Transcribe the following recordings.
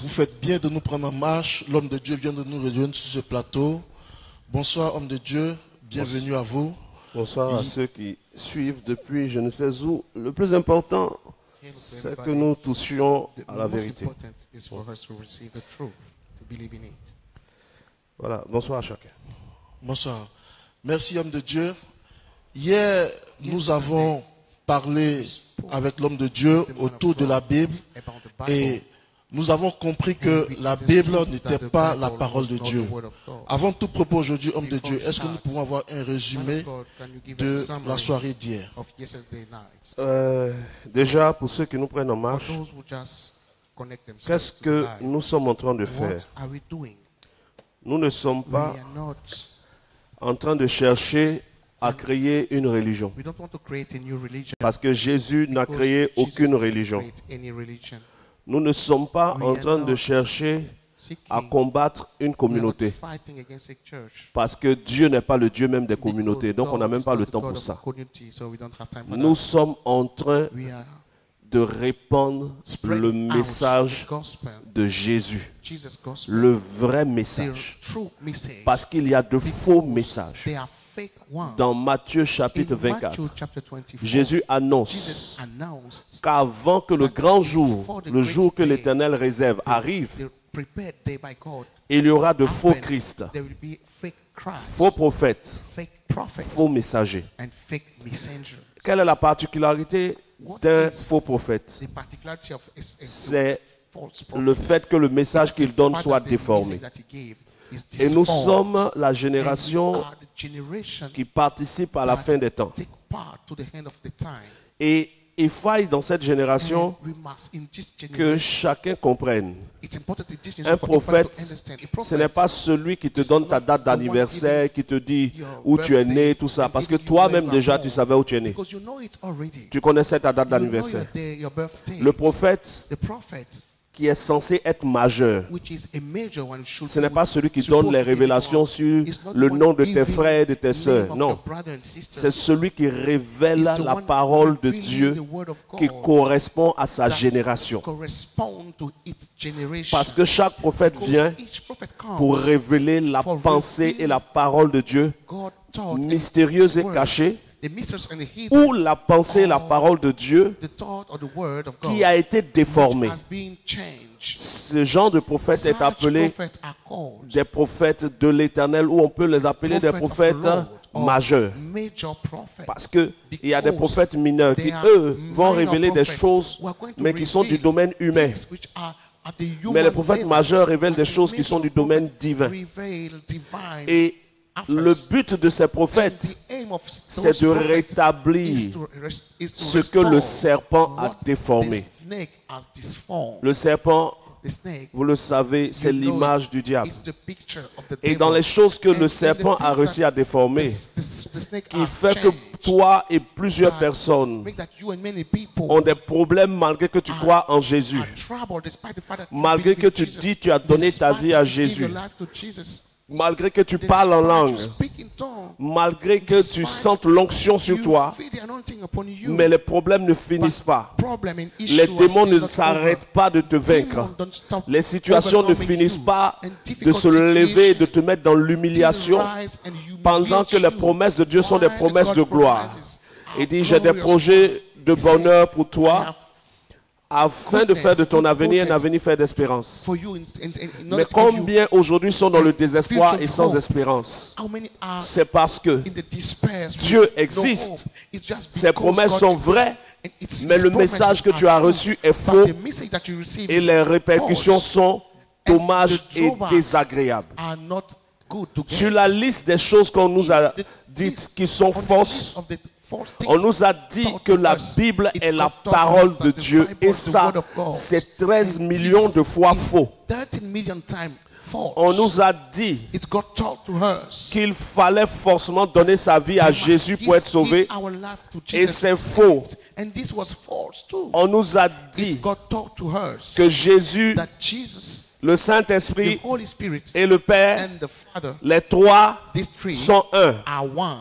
Vous faites bien de nous prendre en marche. L'homme de Dieu vient de nous rejoindre sur ce plateau. Bonsoir, homme de Dieu. Bienvenue à vous. Bonsoir à ceux qui suivent depuis je ne sais où. Le plus important, c'est que nous touchions à la vérité. Voilà, bonsoir à chacun. Bonsoir. Merci, homme de Dieu. Hier, nous avons parlé avec l'homme de Dieu autour de la Bible et nous avons compris que la Bible n'était pas la parole de Dieu. Avant tout propos aujourd'hui, homme de Dieu, est-ce que nous pouvons avoir un résumé de la soirée d'hier? Déjà, pour ceux qui nous prennent en marche, qu'est-ce que nous sommes en train de faire? Nous ne sommes pas en train de chercher à créer une religion. Parce que Jésus n'a créé aucune religion. Nous ne sommes pas en train de chercher à combattre une communauté. Parce que Dieu n'est pas le Dieu même des communautés. Donc on n'a même pas le temps pour ça. Nous sommes en train de répandre le message de Jésus. Le vrai message. Parce qu'il y a de faux messages. Dans Matthieu chapitre 24, Jésus annonce qu'avant que le grand jour, le jour que l'Éternel réserve, arrive, il y aura de faux Christ, faux prophètes, faux messagers. Quelle est la particularité d'un faux prophète? C'est le fait que le message qu'il donne soit déformé. Et nous sommes la génération qui participe à la fin des temps. Et il faille dans cette génération que chacun comprenne. Un prophète, ce n'est pas celui qui te donne ta date d'anniversaire, qui te dit où tu es né, tout ça. Parce que toi-même déjà, tu savais où tu es né. Tu connaissais ta date d'anniversaire. Le prophète qui est censé être majeur, ce n'est pas celui qui donne les révélations sur le nom de tes frères et de tes sœurs. Non, c'est celui qui révèle la parole de Dieu qui correspond à sa génération. Parce que chaque prophète vient pour révéler la pensée et la parole de Dieu, mystérieuse et cachée, ou la pensée et la parole de Dieu qui a été déformée. Ce genre de prophète est appelé des prophètes de l'Éternel, ou on peut les appeler des prophètes majeurs. Parce qu'il y a des prophètes mineurs qui, eux, vont révéler des choses, mais qui sont du domaine humain. Mais les prophètes majeurs révèlent des choses qui sont du domaine divin. Et le but de ces prophètes, c'est de rétablir ce que le serpent a déformé. Le serpent, vous le savez, c'est l'image du diable. Et dans les choses que le serpent a réussi à déformer, qui fait que toi et plusieurs personnes ont des problèmes malgré que tu crois en Jésus, malgré que tu dis que tu as donné ta vie à Jésus, malgré que tu parles en langue, malgré que tu sentes l'onction sur toi, mais les problèmes ne finissent pas. Les démons ne s'arrêtent pas de te vaincre. Les situations ne finissent pas de se lever et de te mettre dans l'humiliation pendant que les promesses de Dieu sont des promesses de gloire. Il dit, j'ai des projets de bonheur pour toi, afin de faire de ton avenir un avenir fait d'espérance. Mais combien aujourd'hui sont dans le désespoir et sans espérance? C'est parce que Dieu existe, ses promesses sont vraies, mais le message que tu as reçu est faux et les répercussions sont dommages et désagréables. Sur la liste des choses qu'on nous a dites qui sont fausses, on nous a dit que la Bible est la parole de Dieu et ça, c'est 13 millions de fois faux. On nous a dit qu'il fallait forcément donner sa vie à Jésus pour être sauvé et c'est faux. On nous a dit que Jésus, le Saint-Esprit et le Père, les trois sont un.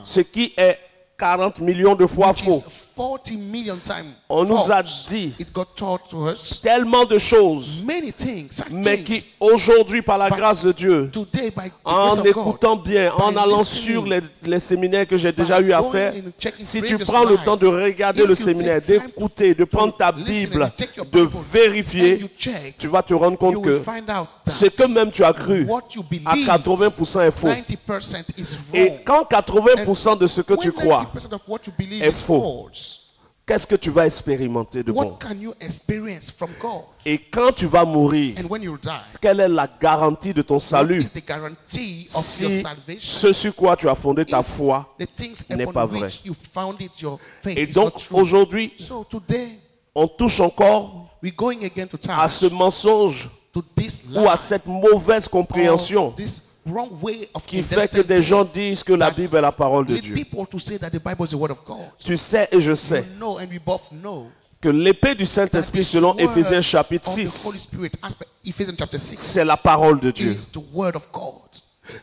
Ce qui est 40 millions de fois which faux. is 40 million times On nous a false. dit It got taught to us tellement de choses, many things, such mais qui things. aujourd'hui, par la But grâce de Dieu, Today, by the en grace of écoutant God, bien, en by allant listening, sur les séminaires que j'ai déjà eu à going faire, and checking si tu previous prends le life, temps de regarder if le you séminaire, take time d'écouter, de prendre ta listen Bible, and take your de Bible, and vérifier, you check, tu vas te rendre you compte will que find out that ce que même tu as cru, what you à believe, 80% est faux. 90% is wrong. Et quand 80% de ce que tu When crois 90% of what you believe est is faux, false, qu'est-ce que tu vas expérimenter de bon? what can you experience from God? Et quand tu vas mourir, And when you die, quelle est la garantie de ton what salut is the guarantee of your si salvation? ce sur quoi tu as fondé ta foi The things n'est upon pas which vrai? you founded your faith Et is donc not true. aujourd'hui, So today, on touche encore we're going again to à touch ce mensonge to this ou à lie, cette mauvaise or compréhension this wrong way of qui fait que understanding des gens things disent que la that Bible est la parole de lead Dieu. people to say that the Bible is the word of God. Tu sais et je You sais know, and we both know que l'épée du that Saint-Esprit, the selon sword Éphésiens chapitre of the 6, Holy Spirit, as per Ephesians chapter 6, c'est la parole de Dieu. is the word of God.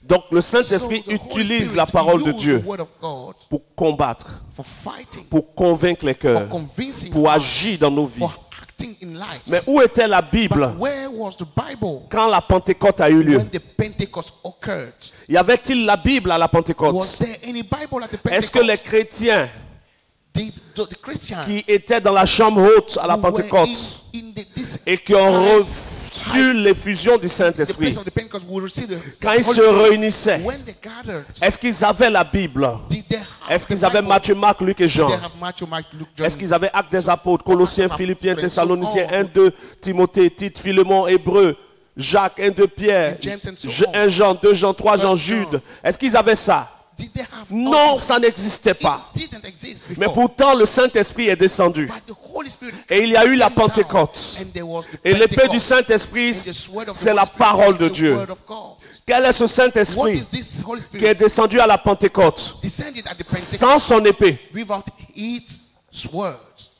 Donc le So Saint-Esprit the Holy utilise Spirit la parole de uses Dieu the word of God pour combattre, for fighting, pour convaincre les for cœurs, convincing pour hearts, agir dans nos vies. for acting in lives. Mais où était la Bible But where was the Bible quand la Pentecôte a eu lieu? when the Pentecost occurred? Y avait-il la Bible à la Was Pentecôte? there any Bible at the Est-ce que les Pentecost? chrétiens The Christians qui étaient dans la chambre haute à la who were Pentecôte this et qui ont high- reçu l'effusion du the place Saint-Esprit, of the Pentecost will receive the quand ils Holy se Spirit, réunissaient, when they gathered, est-ce qu'ils avaient la Bible? did they have Est-ce the qu'ils avaient Bible? Matthieu, Marc, Luc et Did Jean? they have Matthew, Mark, Luke, John? Est-ce qu'ils avaient Actes des Apôtres, Colossiens, Actes, Philippiens, and so Thessaloniciens, on. 1, 2, Timothée, Tite, Philémon, Hébreux, Jacques, 1, 2, Pierre, And James and so on. 1 Jean, 2 Jean, 3 Jean, First John. Jude? Est-ce qu'ils avaient ça? Did they have Non, all this? ça n'existait pas. It didn't exist Mais before. pourtant, le Saint-Esprit est descendu. But the Holy Spirit Et il y a eu la came down, Pentecôte. and there was the Et l'épée du Pentecost. Saint-Esprit, And the sword of the c'est Holy la Spirit parole is de the Dieu. word of God. Quel est ce What Saint-Esprit is this Holy qui est Spirit? descendu à la Pentecôte Descended at the Pentecost sans son épée? without its swords.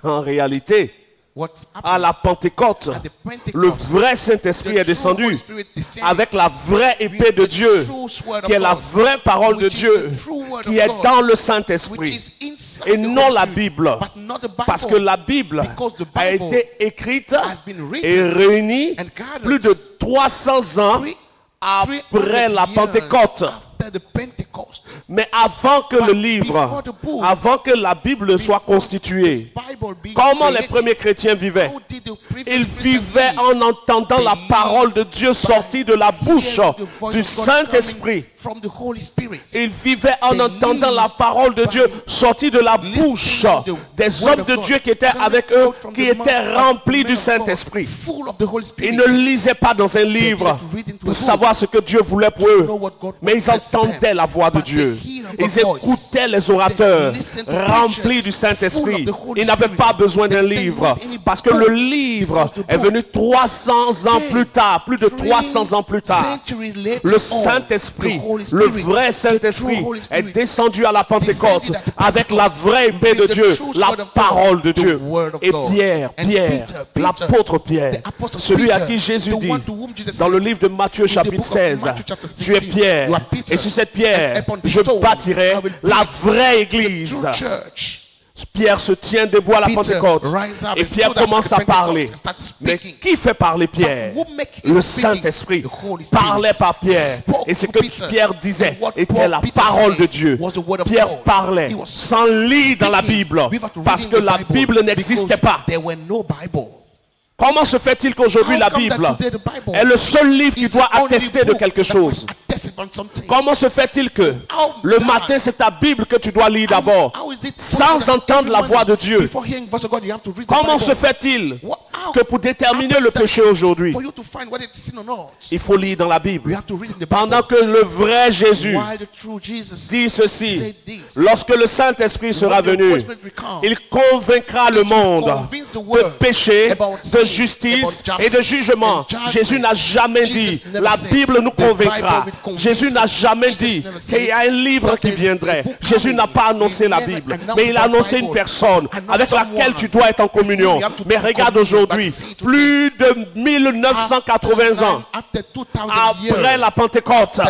En réalité, What's à happening la Pentecôte, at the Pentecost? le vrai Saint-Esprit The est true descendu Holy Spirit descended avec la vraie épée with de the Dieu, true sword qui est of la God, vraie parole de which is Dieu, the true word qui of est God, dans le which Saint-Esprit, is inside et the non Holy la Spirit, Bible. but not the Bible. Parce que la Bible Because the a Bible été écrite has been written et réunie and gathered plus de 300 ans 300 après la years Pentecôte. after the Pentecost. Mais avant que le livre, before the book, avant que la Bible soit constituée, Bible be comment les created, premiers chrétiens vivaient? how did the previous Ils Christians vivaient live? en entendant la They parole de lived Dieu sortie de la bouche hearing the voice du of God Saint-Esprit. coming from the Holy Spirit. Ils vivaient en They entendant la lived parole de by Dieu sortie de la listening bouche to the des word hommes of de God Dieu qui étaient coming avec eux, out from qui the étaient mouth of remplis men du of God, Saint-Esprit. full of the Holy Spirit. Ils ne lisaient pas dans un livre didn't read into pour a book savoir ce que Dieu voulait pour to eux, know what God mais ils wanted for entendaient them. la voix de But they Dieu. hear Ils God's voice. écoutaient les orateurs They listened to remplis preachers du full Saint-Esprit. of the Holy Ils n'avaient Spirit. pas besoin d'un They livre didn't need any parce que le books, livre because the est book venu 300 ans plus tard, plus de 300 ans plus tard. centuries later Le on, Saint-Esprit, the Holy le Spirit, vrai the Saint-Esprit true Holy est Spirit, descendu à la Pentecôte descended at the avec la Pentecost vraie épée de with the Dieu, true la sword of God, parole de the Dieu. word of Et God. Pierre, And Pierre, Peter, l'apôtre Pierre, the apostle celui à Peter, qui Jésus the dit one to whom Jesus dans le says, livre de Matthieu in the chapitre book of 16, Matthew chapter tu es 16, Pierre, you are Peter, et sur cette pierre, and upon this je stone, bâtirai I will la build vraie the église. true church. Pierre se tient debout à la Peter Pentecôte rise up et and Pierre stood up commence at à the Pentecost parler. and starts Mais speaking. qui fait parler Pierre? But who make him Le speaking? Saint-Esprit The Holy Spirit parlait par Pierre. spoke Et ce to que Peter. Pierre disait And what était Paul la Peter parole said de Dieu. was the word of Pierre God. parlait He was sans lire dans la speaking Bible without parce reading que the la Bible, Bible n'existait because pas. There were no Bible. Comment se fait-il qu'aujourd'hui How la come that Bible today the Bible est le seul livre qui is doit the only attester de book quelque that chose? must attest on something? Comment se fait-il que How le that- matin c'est ta Bible que tu dois lire d'abord How is it sans possible that entendre la every voix de morning, Dieu? before hearing the voice of God, you have to read the Comment Bible? se fait-il How que pour déterminer le that péché aujourd'hui, for you to find whether it's sin or not, il faut lire dans la you Bible? have to read in the Pendant Bible. que le vrai Jésus While the true Jesus dit ceci, said this, lorsque le Saint-Esprit sera when the venu, Holy Spirit will come, il convaincra le it will monde convince the de world péché, about de sin, justice about justice et de jugement. and judgment. Jésus n'a jamais Jesus dit, never la said, Bible nous the Bible convaincra. will convince Jésus n'a us. jamais Jesus dit never said qu'il y a un livre that qui there's a viendrait. book Jésus coming. n'a pas annoncé He la never Bible, announced mais il a the annoncé Bible. une personne Announced avec someone laquelle tu dois être en communion. you have to Mais be in regarde communion. aujourd'hui, plus de 1980 ans après la Pentecôte,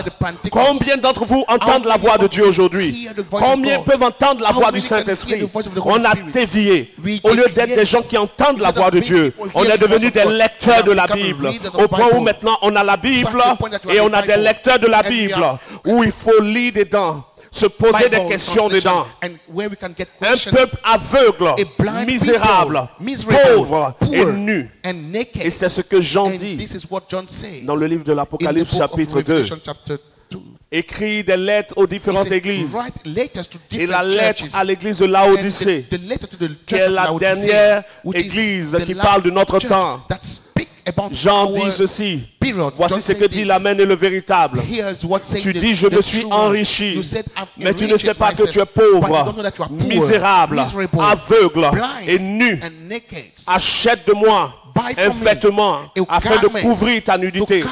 combien d'entre vous entendent la voix de Dieu aujourd'hui? Combien peuvent entendre la voix du Saint-Esprit? On a dévié. Au lieu d'être des gens qui entendent la voix de Dieu, on est devenus des lecteurs de la Bible. Au point où maintenant on a la Bible et on a des lecteurs de la Bible où il faut lire dedans, se poser des questions dedans. Un peuple aveugle, misérable, pauvre et nu. Et c'est ce que Jean dit dans le livre de l'Apocalypse chapitre 2. Écrit des lettres aux différentes églises. Et la lettre à l'église de Laodicée, qui est la dernière église qui parle de notre temps. Jean dit ceci. Voici ce que dit l'Amen et le véritable. Tu dis, je me suis enrichi, mais tu ne sais pas que tu es pauvre, misérable, aveugle et nu. Achète de moi un vêtement afin de couvrir ta nudité.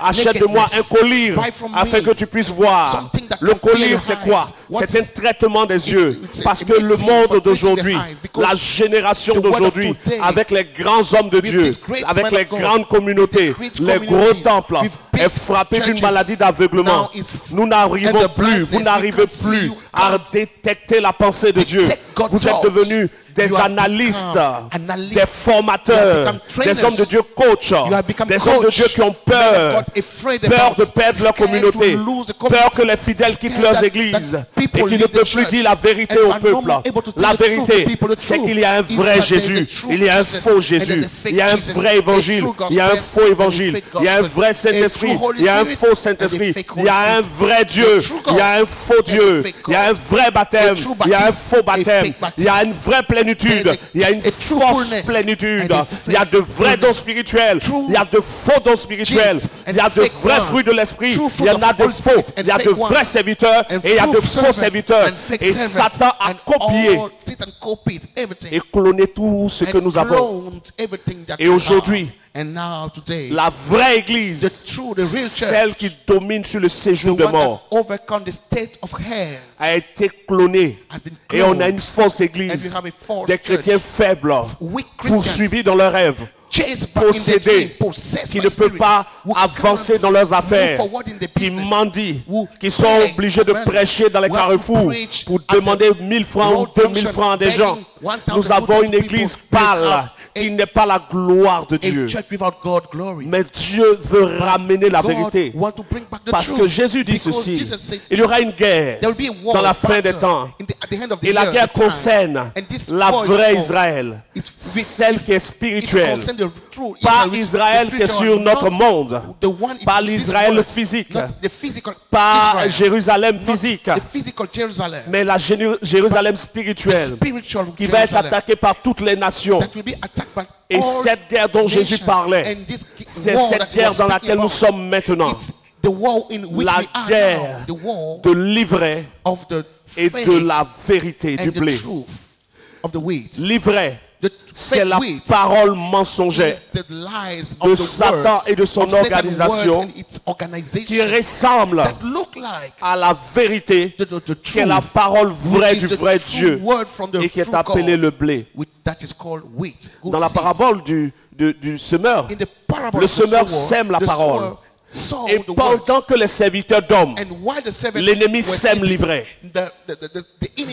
Achète de moi un collier afin que tu puisses voir. Le collier, c'est quoi? C'est un traitement des yeux. Parce que le monde d'aujourd'hui, la génération d'aujourd'hui, avec les grands hommes de Dieu, avec les grandes communautés, les gros temples, est frappé d'une maladie d'aveuglement. Nous n'arrivons plus, vous n'arrivez plus à détecter la pensée de Dieu. Vous êtes devenus des analystes, des formateurs, des hommes de Dieu coachs, des hommes de Dieu qui ont peur de perdre leur communauté, peur que les fidèles quittent leurs églises et qui ne peuvent plus dire la vérité au peuple. La vérité, c'est qu'il y a un vrai Jésus, il y a un faux Jésus, il y a un vrai évangile, il y a un faux évangile, il y a un vrai Saint-Esprit, il y a un faux Saint-Esprit, il y a un vrai Dieu, il y a un faux Dieu, il y a un vrai baptême, il y a un faux baptême, il y a une vraie plénitude, il y a une fausse plénitude, il y a de vrais dons spirituels, il y a de faux dons spirituels, il y a de vrais fruits de l'esprit, il y en a de faux, il y a de vrais serviteurs et il y a de faux serviteurs. Et Satan a copié et cloné tout ce que nous avons. Et aujourd'hui, la vraie église, celle qui domine sur le séjour de mort, a été clonée. Et on a une fausse église, des chrétiens faibles, poursuivis dans leurs rêves, possédés, qui ne peuvent pas avancer dans leurs affaires, qui mendient, qui sont obligés de prêcher dans les carrefours pour demander 1000 francs ou 2000 francs à des gens. Nous avons une église pâle, qui n'est pas la gloire de Dieu. Mais Dieu veut ramener la vérité. Parce que Jésus dit ceci, il y aura une guerre dans la fin des temps. Et la guerre concerne la vraie Israël, celle qui est spirituelle. Pas Israël qui est sur notre monde, pas l'Israël physique, pas Jérusalem physique, mais la Jérusalem spirituelle qui va être attaquée par toutes les nations. Et cette guerre dont Jésus parlait, c'est cette guerre dans laquelle nous sommes maintenant. La guerre de l'ivraie et de la vérité du blé. L'ivraie, c'est la parole mensongère de Satan et de son organisation qui ressemble à la vérité qui est la parole vraie du vrai Dieu et qui est appelée le blé. Dans la parabole du semeur, le semeur sème la parole. Et pendant que les serviteurs dorment, l'ennemi sème l'ivraie.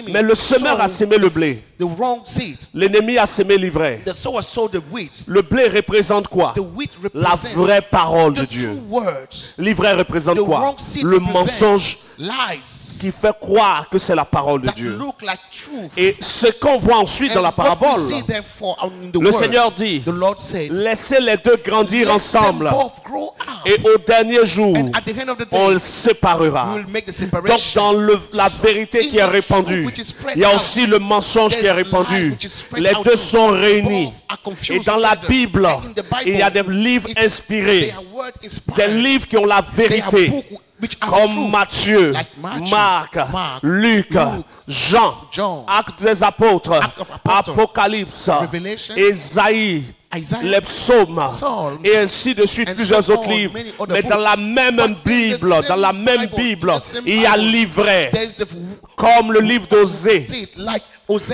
Mais le semeur a semé le blé. L'ennemi a semé l'ivraie. Le blé représente quoi? La vraie parole de Dieu. L'ivraie représente quoi? Le mensonge qui fait croire que c'est la parole de Dieu. Et ce qu'on voit ensuite dans la parabole, le Seigneur dit, laissez les deux grandir ensemble et au dernier jour on le séparera. Donc dans la vérité qui est répandue, il y a aussi le mensonge qui est répandu. Les deux sont réunis. Et dans la Bible, il y a des livres inspirés, des livres qui ont la vérité, comme Matthieu, Marc, Luc, Jean, Actes des Apôtres, Apocalypse, Ésaïe, les psaumes et ainsi de suite, plusieurs autres livres. Mais dans la même Bible, il y a l'ivraie, comme le livre d'Osée,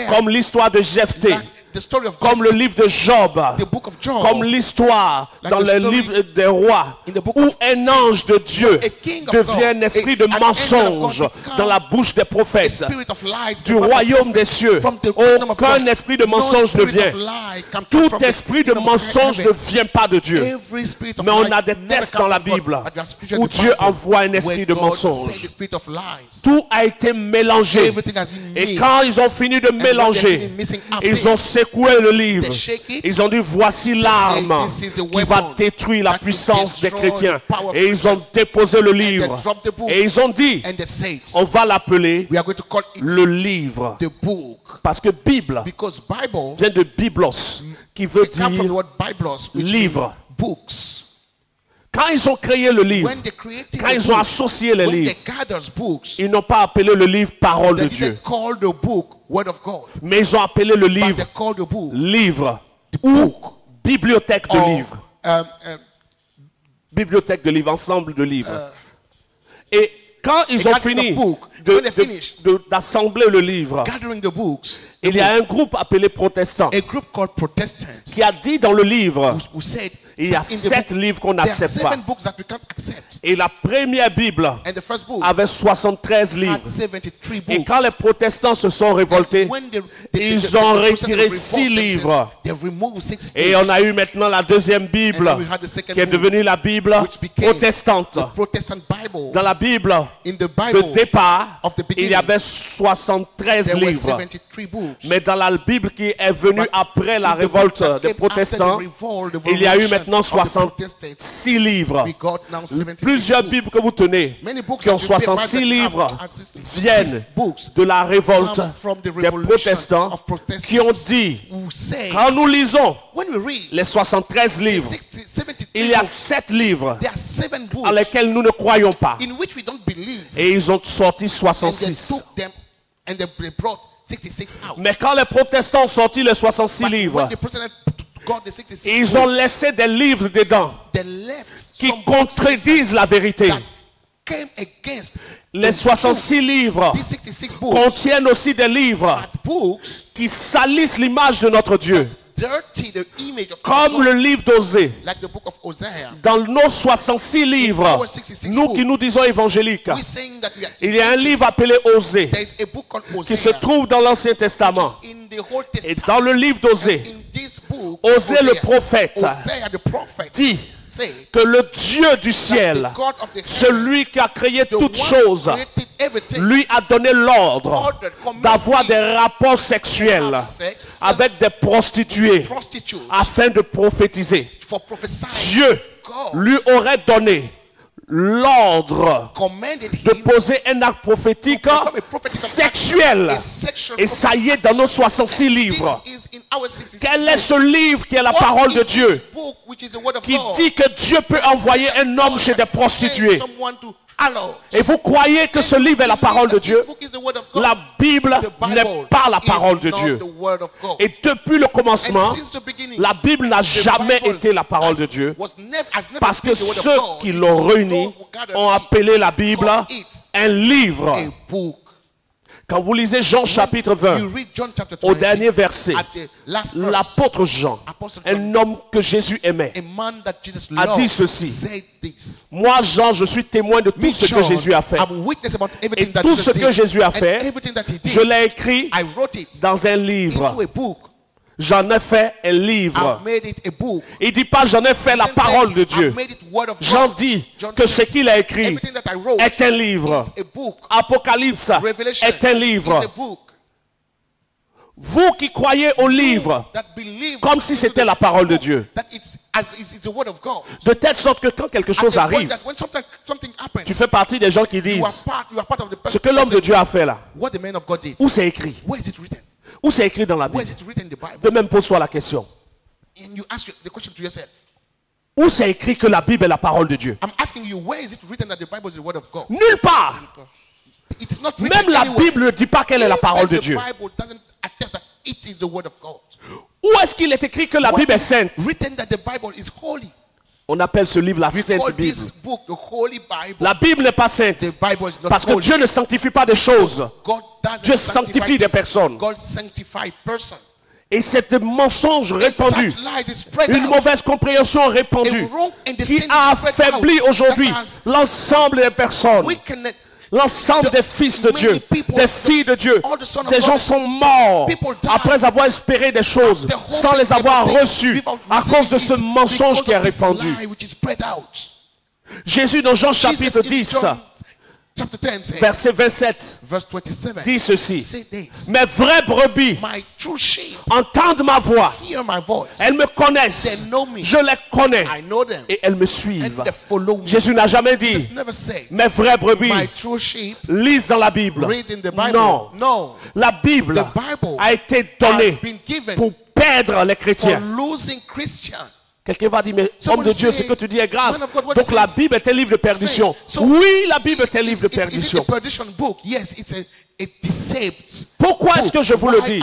comme l'histoire de Jephthé, The story of comme le livre de Job, the book of Job, comme l'histoire like dans the le story livre des rois, in the book où of un ange de Dieu a king of devient God, un esprit de an angel of mensonge God become dans la bouche des a prophètes. spirit of lies, Du royaume des cieux, from the kingdom of aucun God. esprit de No mensonge ne spirit vient. of lie can come Tout from the esprit de kingdom of mensonge heaven. ne vient pas de Dieu. Every spirit of Mais on lie a des never textes come dans la from God, Bible but we are speaking où the Dieu Bible, envoie un where esprit de God mensonge. sent the spirit of lies. Tout a été mélangé. Everything has been Et mixed. quand ils ont fini de when they're mélanger, finished mixing up ils ont things, secoué le livre. they shake it. Ils ont dit voici l'arme This is the qui va weapon détruire la that will puissance des destroy chrétiens. the power of Et ils ont déposé le livre. dropped the book. Et ils ont dit And they say it. on va l'appeler We are going to call it le livre. the book. Parce que Bible Because Bible vient de Biblos, qui veut it comes from the dire word Biblos, which livre. means books. Quand ils ont créé le livre, When they created quand the ils ont book, associé les when livres, they gathered books, ils n'ont pas appelé le livre parole de they Dieu, didn't call the book Word of God, mais ils ont appelé le but livre they called the book livre the ou book bibliothèque de or, livres. um, Bibliothèque de livres, ensemble de livres. Et quand ils ont gathering fini of book, when they finished d'assembler le livre, gathering the books, il y a un groupe appelé protestant a group called Protestants qui a dit dans le livre, who said il y a in the 7 book, livres qu'on there are n'accepte pas. 7 books that we can't accept. Et la première Bible And the first book avait 73 livres. had 73 books. Et quand les protestants se sont révoltés, When ils ont retiré Protestants 6 revolted livres. themselves, they removed 6 Et books. on a eu maintenant la deuxième Bible, And then we had the second qui est book, devenue la Bible which became protestante. the Protestant Bible. Dans la Bible In the de Bible départ, of the beginning, il y avait 73 there were livres. 73 books. Mais dans la Bible qui est venue après la In the book révolte that des came protestants, after the revolt, the il y a eu revolution maintenant of the Protestants, 66 livres. we got now 76 Plusieurs books. Bibles que vous tenez, Many books qui ont that you pay 66 by the livres, half are 66 viennent books de la révolte comes from the des revolution protestants of Protestants qui ont dit, who says, quand nous lisons when we read les 73 the livres, 73 il y a books, 7 livres there are 7 books à lesquels nous ne croyons pas. in which we don't believe. Et ils ont sorti And they 66. took them and they brought 66 out. Mais quand les protestants ont sorti les 66 But livres, when the Protestants got the 66 ils ont books, laissé des livres dedans they left qui some books contredisent la vérité. that came against Les the 66 livres truth. These 66 books contiennent aussi des livres are books qui salissent l'image de notre Dieu. dirty the image of Comme God, le livre d'Osée. like the book of Hosea. Dans nos 66 livres, our 66 nous books, qui nous disons évangéliques, we're saying that we are il y a un livre appelé Osée there is a book called qui Hosea se trouve dans l'Ancien Testament. in the Old Et Testament. dans le livre d'Osée, In this book, Osée le Hosea, prophète Hosea the prophet dit say que le Dieu du that ciel, the God of the heaven, celui qui a créé the toutes one choses, created everything, lui a donné l'ordre ordered, commanded d'avoir him des rapports to sexuels have sex avec des prostituées prostitutes afin de prophétiser. for prophesying. Dieu God lui aurait donné l'ordre commanded de him poser un acte prophétique to perform a prophetical sexuel. act, a sexual Et ça y est dans nos 66 livres. This is in our 66 Quel est books. ce livre qui est la What parole de is Dieu, this book which is the word of qui God? dit que Dieu peut envoyer Say that un homme God chez des can send prostituées? someone to harlots. Et vous croyez que ce livre est la parole de Dieu? This book is the word of God. La Bible The Bible n'est pas la parole de is not Dieu. the word of God. Et depuis le commencement, And since the beginning, la Bible n'a the jamais Bible été la parole de Dieu. has never Parce que been the word of ceux God. qui l'ont réuni Those who gathered ont it appelé la Bible called it un livre. a book. Quand vous lisez Jean chapitre 20, You read John chapter 20, au dernier verset, at the last verse, l'apôtre Jean, Apostle John, un homme que Jésus aimait, a man that Jesus a loved, dit ceci. said this. moi Jean, je suis témoin de tout Me, ce que John, Jésus a fait. I'm witness about everything Et that tout Jesus ce que did. Jésus a And fait, everything that he did, je l'ai écrit I wrote it dans un livre. into a book. J'en ai fait un livre. I've made it a book. Il dit pas j'en ai fait la Then parole said, de Dieu. I've made it word of Jean God. dit John que said, ce qu'il a écrit everything that I wrote est un livre. is a book. Apocalypse Revelation est un livre. is a book. Vous qui croyez au livre, That believe comme si c'était la parole de Dieu. that it's the word of God. De telle sorte que quand quelque chose At the point arrive, that when something happens, tu fais partie des gens qui disent you are part of the ce que l'homme de Dieu a fait là. what the man of God did. Où c'est écrit? Where is it written? Où c'est écrit dans la Where Bible? is it written in the Bible? De même, pose-toi la question. And you ask the question to yourself. Où c'est écrit que la Bible est la parole de Dieu? I'm asking you, where is it written that the Bible is the word of God? Nulle part. It is not written Même la anywhere. Bible ne dit pas quelle est la parole de Dieu. The Bible doesn't attest that it is the word of God. Où est-ce qu'il est écrit que la Where Bible est is sainte? written that the Bible is holy. On appelle ce livre la We Sainte call Bible. this book the Holy Bible. La Bible n'est pas sainte The Bible is not parce que holy. Dieu ne sanctifie pas des choses. God doesn't Dieu sanctify sanctifie des things. personnes. God sanctifies person. Et cet mensonge répandu, une mauvaise compréhension répandue, qui a affaibli aujourd'hui l'ensemble des personnes, l'ensemble des fils de Dieu, des filles de Dieu. Des gens sont morts après avoir espéré des choses sans les avoir reçues à cause de ce mensonge qui est répandu. Jésus dans Jean chapitre 10, verset 27, dit ceci: mes vraies brebis entendent ma voix, elles me connaissent, je les connais et elles me suivent. Jésus n'a jamais dit mes vraies brebis lisent dans la Bible. Non, la Bible a été donnée pour perdre les chrétiens. Quelqu'un va dire, mais homme de Dieu, ce que tu dis est grave. Donc la Bible est un livre de perdition. Oui, la Bible est un livre de perdition. Pourquoi est-ce que je vous le dis?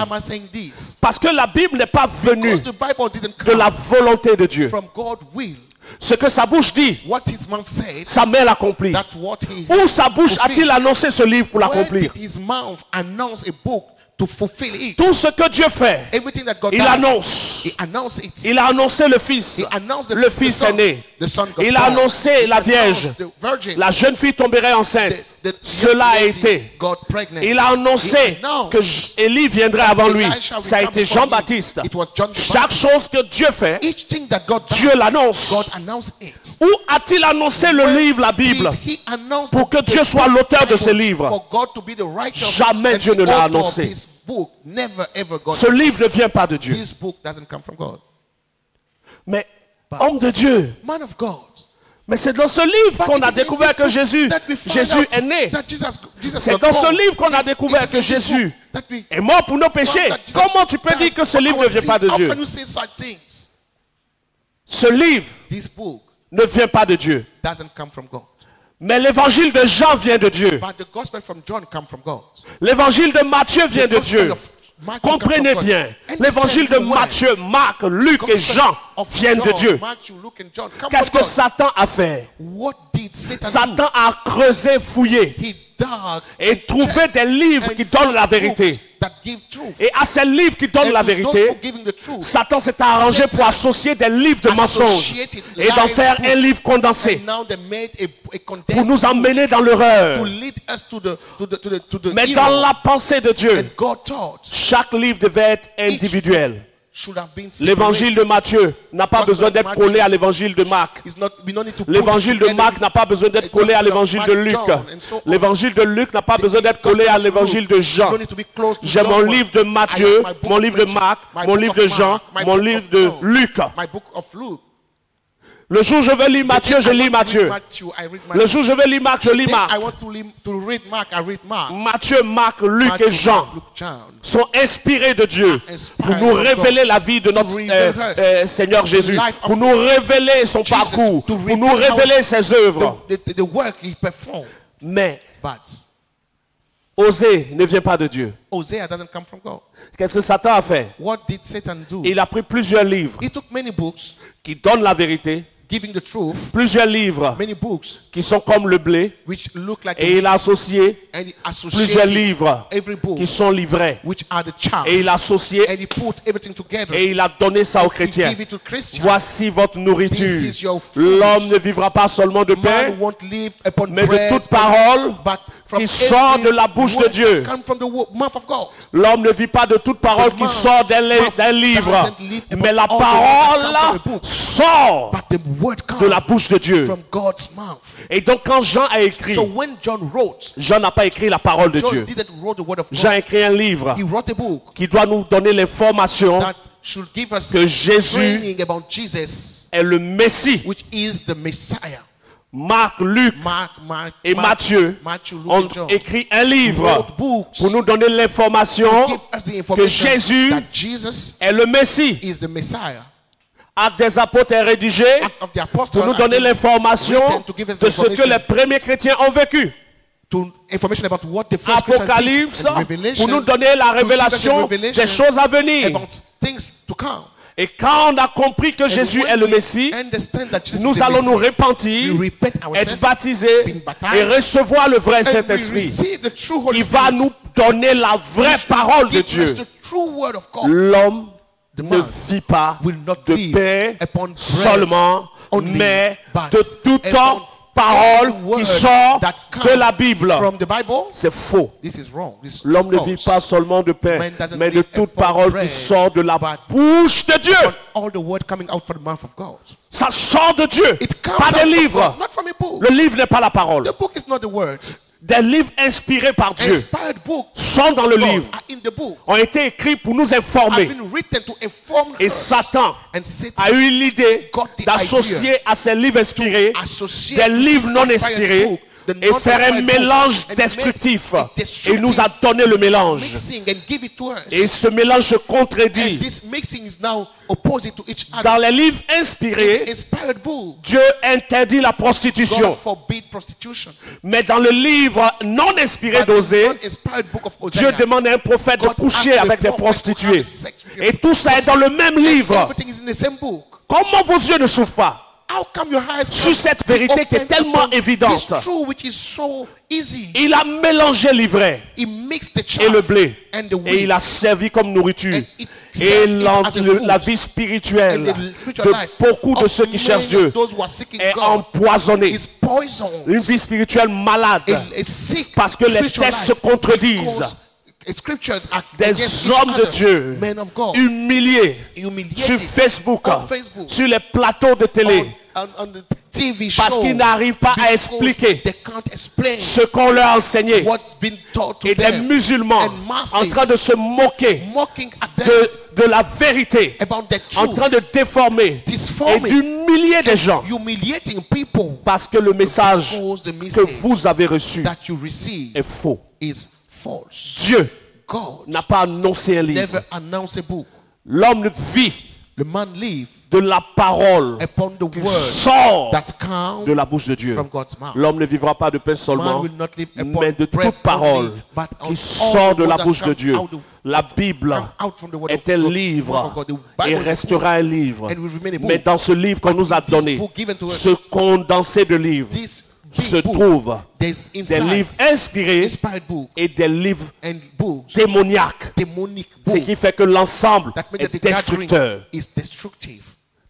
Parce que la Bible n'est pas venue de la volonté de Dieu. Ce que sa bouche dit, sa main l'accomplit. Où sa bouche a-t-il annoncé ce livre pour l'accomplir? Tout ce que Dieu fait, il annonce. Il a annoncé le Fils. Le Fils est né. Il a annoncé la Vierge. La jeune fille tomberait enceinte. Cela a été. Il a annoncé que Élie viendrait avant lui. Ça a été Jean-Baptiste. Chaque chose que Dieu fait, Dieu l'annonce. Où a-t-il annoncé le livre, la Bible, pour que Dieu soit l'auteur de ce livre? Jamais Dieu ne l'a annoncé. Ce livre ne vient pas de Dieu. Mais homme de Dieu, mais c'est dans ce livre qu'on a découvert que Jésus est né. C'est dans ce livre qu'on a découvert que Jésus est mort pour nos péchés. Comment tu peux dire que ce livre ne vient pas de Dieu? Ce livre ne vient pas de Dieu. Mais l'évangile de Jean vient de Dieu. L'évangile de Matthieu vient de Dieu. Comprenez bien, l'évangile de Matthieu, Marc, Luc et Jean viennent deEu. Qu'est-ce que Satan a fait? Satan a creusé, fouillé et trouvé des livres qui donnent la vérité. Et à ces livres qui donnent la vérité, Satan s'est arrangé pour associer des livres de mensonges et d'en faire un livre condensé pour nous emmener dans l'erreur. Mais dans la pensée de Dieu, chaque livre devait être individuel. L'évangile de Matthieu n'a pas besoin d'être collé à l'évangile de Marc. L'évangile de Marc n'a pas besoin d'être collé à l'évangile de Luc. L'évangile de Luc n'a pas besoin d'être collé à l'évangile de Jean. J'ai mon livre de Matthieu, mon livre de Marc, mon livre de Jean, mon livre de Luc. Le jour où je veux lire Matthieu, je lis Matthieu. Le jour où je veux lire Marc, je lis Marc. Matthieu, Marc, Luc et Jean sont inspirés de Dieu pour nous révéler la vie de notre Seigneur Jésus, pour nous révéler son parcours, pour nous révéler ses œuvres. Mais Osée ne vient pas de Dieu. Qu'est-ce que Satan a fait? Il a pris plusieurs livres qui donnent la vérité, plusieurs livres qui sont comme le blé, et il a associé plusieurs livres qui sont livrés, et il a associé et il a donné ça aux chrétiens. Voici votre nourriture. L'homme ne vivra pas seulement de pain, mais de toute parole qui sort de la bouche de Dieu. L'homme ne vit pas de toute parole qui sort d'un livre, mais la parole sort de la bouche de Dieu. Et donc quand Jean a écrit, Jean n'a pas écrit la parole de Dieu. Jean a écrit un livre qui doit nous donner l'information que Jésus est le Messie. Marc, Luc et Matthieu ont écrit un livre pour nous donner l'information que Jésus est le Messie. Actes des apôtres est rédigé pour nous donner l'information de ce que les premiers chrétiens ont vécu. Apocalypse pour nous donner la révélation des choses à venir. Et quand on a compris que Jésus est le Messie, nous allons nous repentir, être baptisés et recevoir le vrai Saint-Esprit qui va nous donner la vraie parole de Dieu. L'homme ne vit pas will not de live pain upon bread seulement, only, mais but de toute upon parole every word qui sort that de la comes Bible. from the Bible. C'est faux. This is wrong. This is L'homme ne false. vit pas seulement de pain, Man doesn't mais de live toute upon parole bread, qui sort de la but bouche de Dieu. on all the word coming out from the mouth of God. Ça sort de Dieu, It comes pas out des from livres. God, not from a book. Le livre n'est pas la parole. The book is not the word. Des livres inspirés par Dieu Inspired books sont dans le God livre, are in the book. ont été écrits pour nous Have informer. been written to inform Et us. Satan And Satan a eu l'idée got the d'associer à ces livres inspirés associate des livres to non this inspired inspirés book, the et faire un non-inspired book, mélange and destructif. make it Et il nous a donné le mélange. mixing and give it to us. Et ce mélange se And contredit. this mixing is now opposite to each other. Dans les livres In inspirés, the inspired book, Dieu interdit la God prostitution. forbid prostitution. Mais dans le livre non inspiré But the d'Osée, non-inspired book of Dieu Hosea, demande à un prophète de God coucher asked the avec des prophet to prostituées. have sex with Et tout ça est dans le même livre. everything is in the same book. Comment vos yeux ne s'ouvrent pas How come your eyes sur cette vérité qui est tellement évidente? This truth which is so easy. Il a mélangé l'ivraie He mixed the et le chaff blé. and the Et il a wheat. servi comme nourriture. And it Et served it as a food. la vie spirituelle And the spiritual de life beaucoup de of ceux qui many cherchent of Dieu those who are seeking est God empoisonnée. is poisoned. Une vie spirituelle malade. A sick Parce que les spiritual textes life se contredisent. because scriptures are Des against each hommes de other. Dieu Men of God, humiliés humiliated sur Facebook, on Facebook, sur les plateaux de télé, on the TV parce show, qu'ils n'arrivent pas à because expliquer they can't explain ce qu'on leur a enseigné. what's been taught to Et des them, musulmans and masses en train de se moquer mocking at them de la vérité, about the en truth, train de déformer et disforming, d'humilier des gens humiliating people parce que le message because the que message vous avez reçu that you receive est faux. is false. Dieu God n'a pas annoncé un livre. never announced a book. L'homme vit The man live de la parole upon the qui word sort that comes de la bouche de Dieu. from God's mouth. L'homme ne vivra pas de pain Man seulement, will not live upon mais de bread toute parole only, but on qui all sort the de la word that bouche de come Dieu. out of- La Bible come out from the word est of un God, livre word of God. The et Bible is a restera un livre. and will remain a book. Mais dans ce livre qu'on nous a this donné, book given to us, ce condensé de livres, This big se book, trouvent there's des inside livres inspirés inspired book et des livres and books, démoniaques. demonic Ce book qui fait que l'ensemble that means est that the gathering destructeur. is destructive.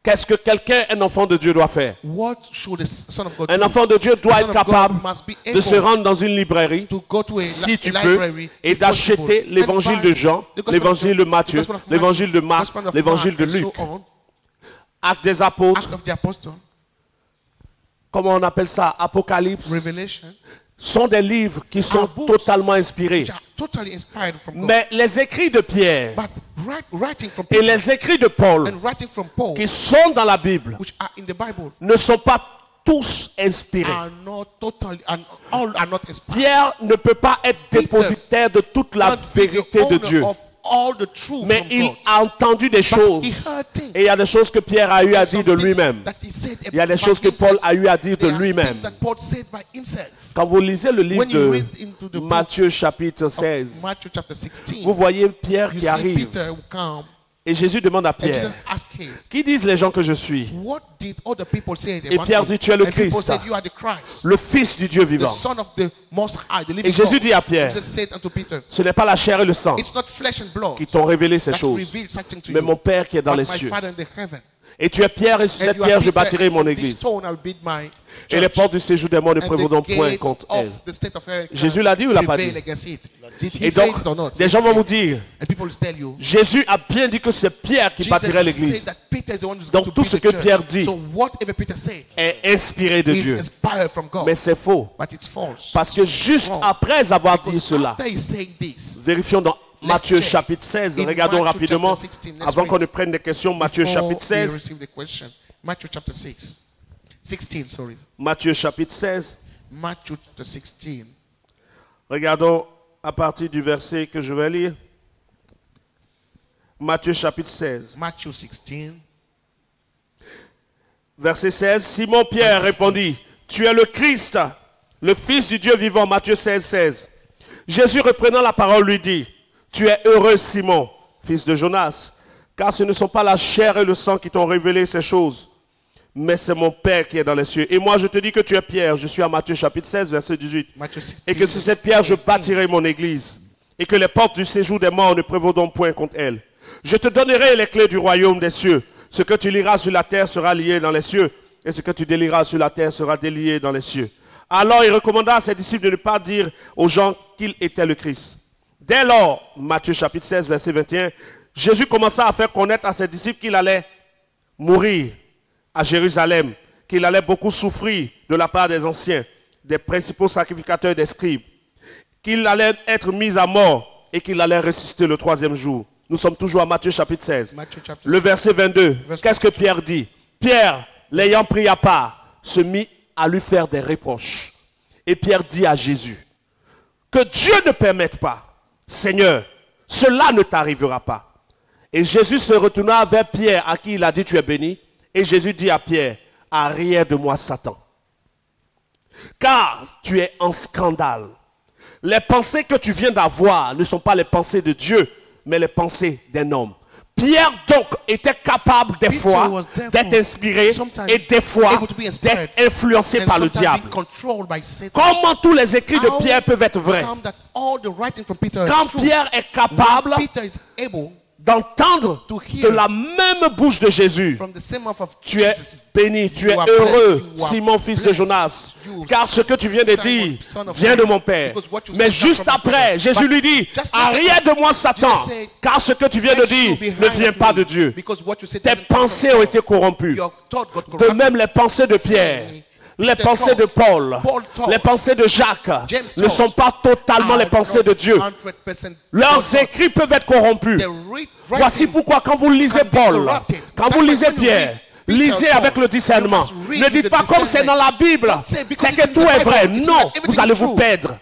Qu'est-ce que quelqu'un, un enfant de Dieu, doit faire? What should the son of God Un do? enfant de Dieu doit The être son of God capable must be de se able rendre dans une librairie, to go to a si tu peux, library et if possible, d'acheter and l'évangile buy de Jean, the gospel l'évangile of de John, Matthieu, the gospel of l'évangile de Marc, gospel of l'évangile de Mark, and Luc, so on. Actes des apôtres, Act of the Apostle, comment on appelle ça, Apocalypse, Revelation, sont des livres qui sont Are books totalement inspirés. which are totally inspired from God. Mais les écrits de Pierre But writing from et Peter les écrits de Paul, and writing from Paul, qui sont dans la Bible, which are in the Bible, ne sont pas tous inspirés. are not totally, and all are not inspired. Pierre ne peut pas être dépositaire de toute la Not be the vérité de owner Dieu. of all the truth Mais from il God. a entendu des choses. But he heard things. Et il y a des choses que Pierre a eu à Some dire de things lui-même. that he said Il y a des by choses que himself. Paul a eu à dire de There are lui-même. things that Paul said by himself. Quand vous lisez le livre When you de read into the book Matthieu chapitre of 16, Matthew chapter 16, vous voyez Pierre you qui see arrive. Peter will come Et Jésus demande à and Jesus Pierre, asked him, qui disent les gens que je suis? what did other people say Et about Pierre you? dit, tu es le And people Christ, said, you are the Christ, le Fils du Dieu the vivant. Son of the Most High, the living Et Jésus God. dit à Pierre, Jesus said unto Peter, ce n'est pas la chair et le sang it's not flesh and blood qui t'ont révélé ces that choses, revealed something to mais you, mon Père qui est dans but les my cieux. Father in the heaven. Et tu es Pierre, et sur And cette you are pierre je Peter, bâtirai mon and this église. stone I will build my Et les church. portes du séjour des morts ne And prévaudront the point gates contre of elle. the state of hell Jésus l'a dit ou l'a pas prevail dit? against it. Did he Et say donc, it or not? des gens Jesus vont vous said it. dire, And people will tell you, Jésus a bien dit que c'est Pierre qui Jesus bâtirait said l'église. that Peter is the one who's Donc, going to tout build ce the que church. Pierre dit So whatever Peter said est inspiré de is Dieu. inspired from God. Mais c'est faux. But it's false. Parce que juste Wrong. après avoir dit Because cela, after he's saying this, vérifions dans Matthieu check. chapitre 16, In regardons Matthew rapidement, chapter 16, let's avant qu'on read. ne prenne des questions, Matthieu before chapitre we 16, receive the question, Matthew chapter 16, sorry. Matthieu chapitre 16, Matthew chapter 16. regardons à partir du verset que je vais lire. Matthieu chapitre 16, Matthew 16. verset 16, Simon-Pierre Verset 16. répondit, tu es le Christ, le Fils du Dieu vivant. Matthieu 16, 16. Jésus reprenant la parole lui dit, tu es heureux Simon, fils de Jonas, car ce ne sont pas la chair et le sang qui t'ont révélé ces choses, mais c'est mon Père qui est dans les cieux. Et moi je te dis que tu es Pierre. Je suis à Matthieu chapitre 16, verset 18. Matthew 16. Et que sur cette pierre je 18. bâtirai mon église, et que les portes du séjour des morts ne prévaudront point contre elle. Je te donnerai les clés du royaume des cieux. Ce que tu liras sur la terre sera lié dans les cieux, et ce que tu délieras sur la terre sera délié dans les cieux. Alors il recommanda à ses disciples de ne pas dire aux gens qu'il était le Christ. Dès lors, Matthieu chapitre 16, verset 21, Jésus commença à faire connaître à ses disciples qu'il allait mourir à Jérusalem, qu'il allait beaucoup souffrir de la part des anciens, des principaux sacrificateurs et des scribes, qu'il allait être mis à mort et qu'il allait ressusciter le troisième jour. Nous sommes toujours à Matthieu chapitre 16. Le verset 22, qu'est-ce que Pierre dit? Pierre, l'ayant pris à part, se mit à lui faire des reproches. Et Pierre dit à Jésus, que Dieu ne permette pas, Seigneur, cela ne t'arrivera pas. Et Jésus se retourna vers Pierre à qui il a dit, tu es béni. Et Jésus dit à Pierre, arrière de moi Satan, car tu es en scandale. Les pensées que tu viens d'avoir ne sont pas les pensées de Dieu, mais les pensées d'un homme. Pierre donc était capable des fois d'être inspiré et des fois d'être influencé par le diable. Comment tous les écrits de Pierre peuvent être vrais? Quand Pierre est capable d'entendre de la même bouche de Jésus, tu es béni, tu es heureux, Simon, fils de Jonas, car ce que tu viens de dire vient de mon Père. Mais juste après, Jésus lui dit, arrière de moi Satan, car ce que tu viens de dire ne vient pas de Dieu. Tes pensées ont été corrompues. De même les pensées de Pierre, les pensées de Paul, les pensées de Jacques ne sont pas totalement les pensées de Dieu. Leurs écrits peuvent être corrompus. Voici pourquoi quand vous lisez Paul, quand vous lisez Pierre, lisez avec le discernement. Ne dites pas comme c'est dans la Bible, c'est que tout est vrai. Non, vous allez vous perdre.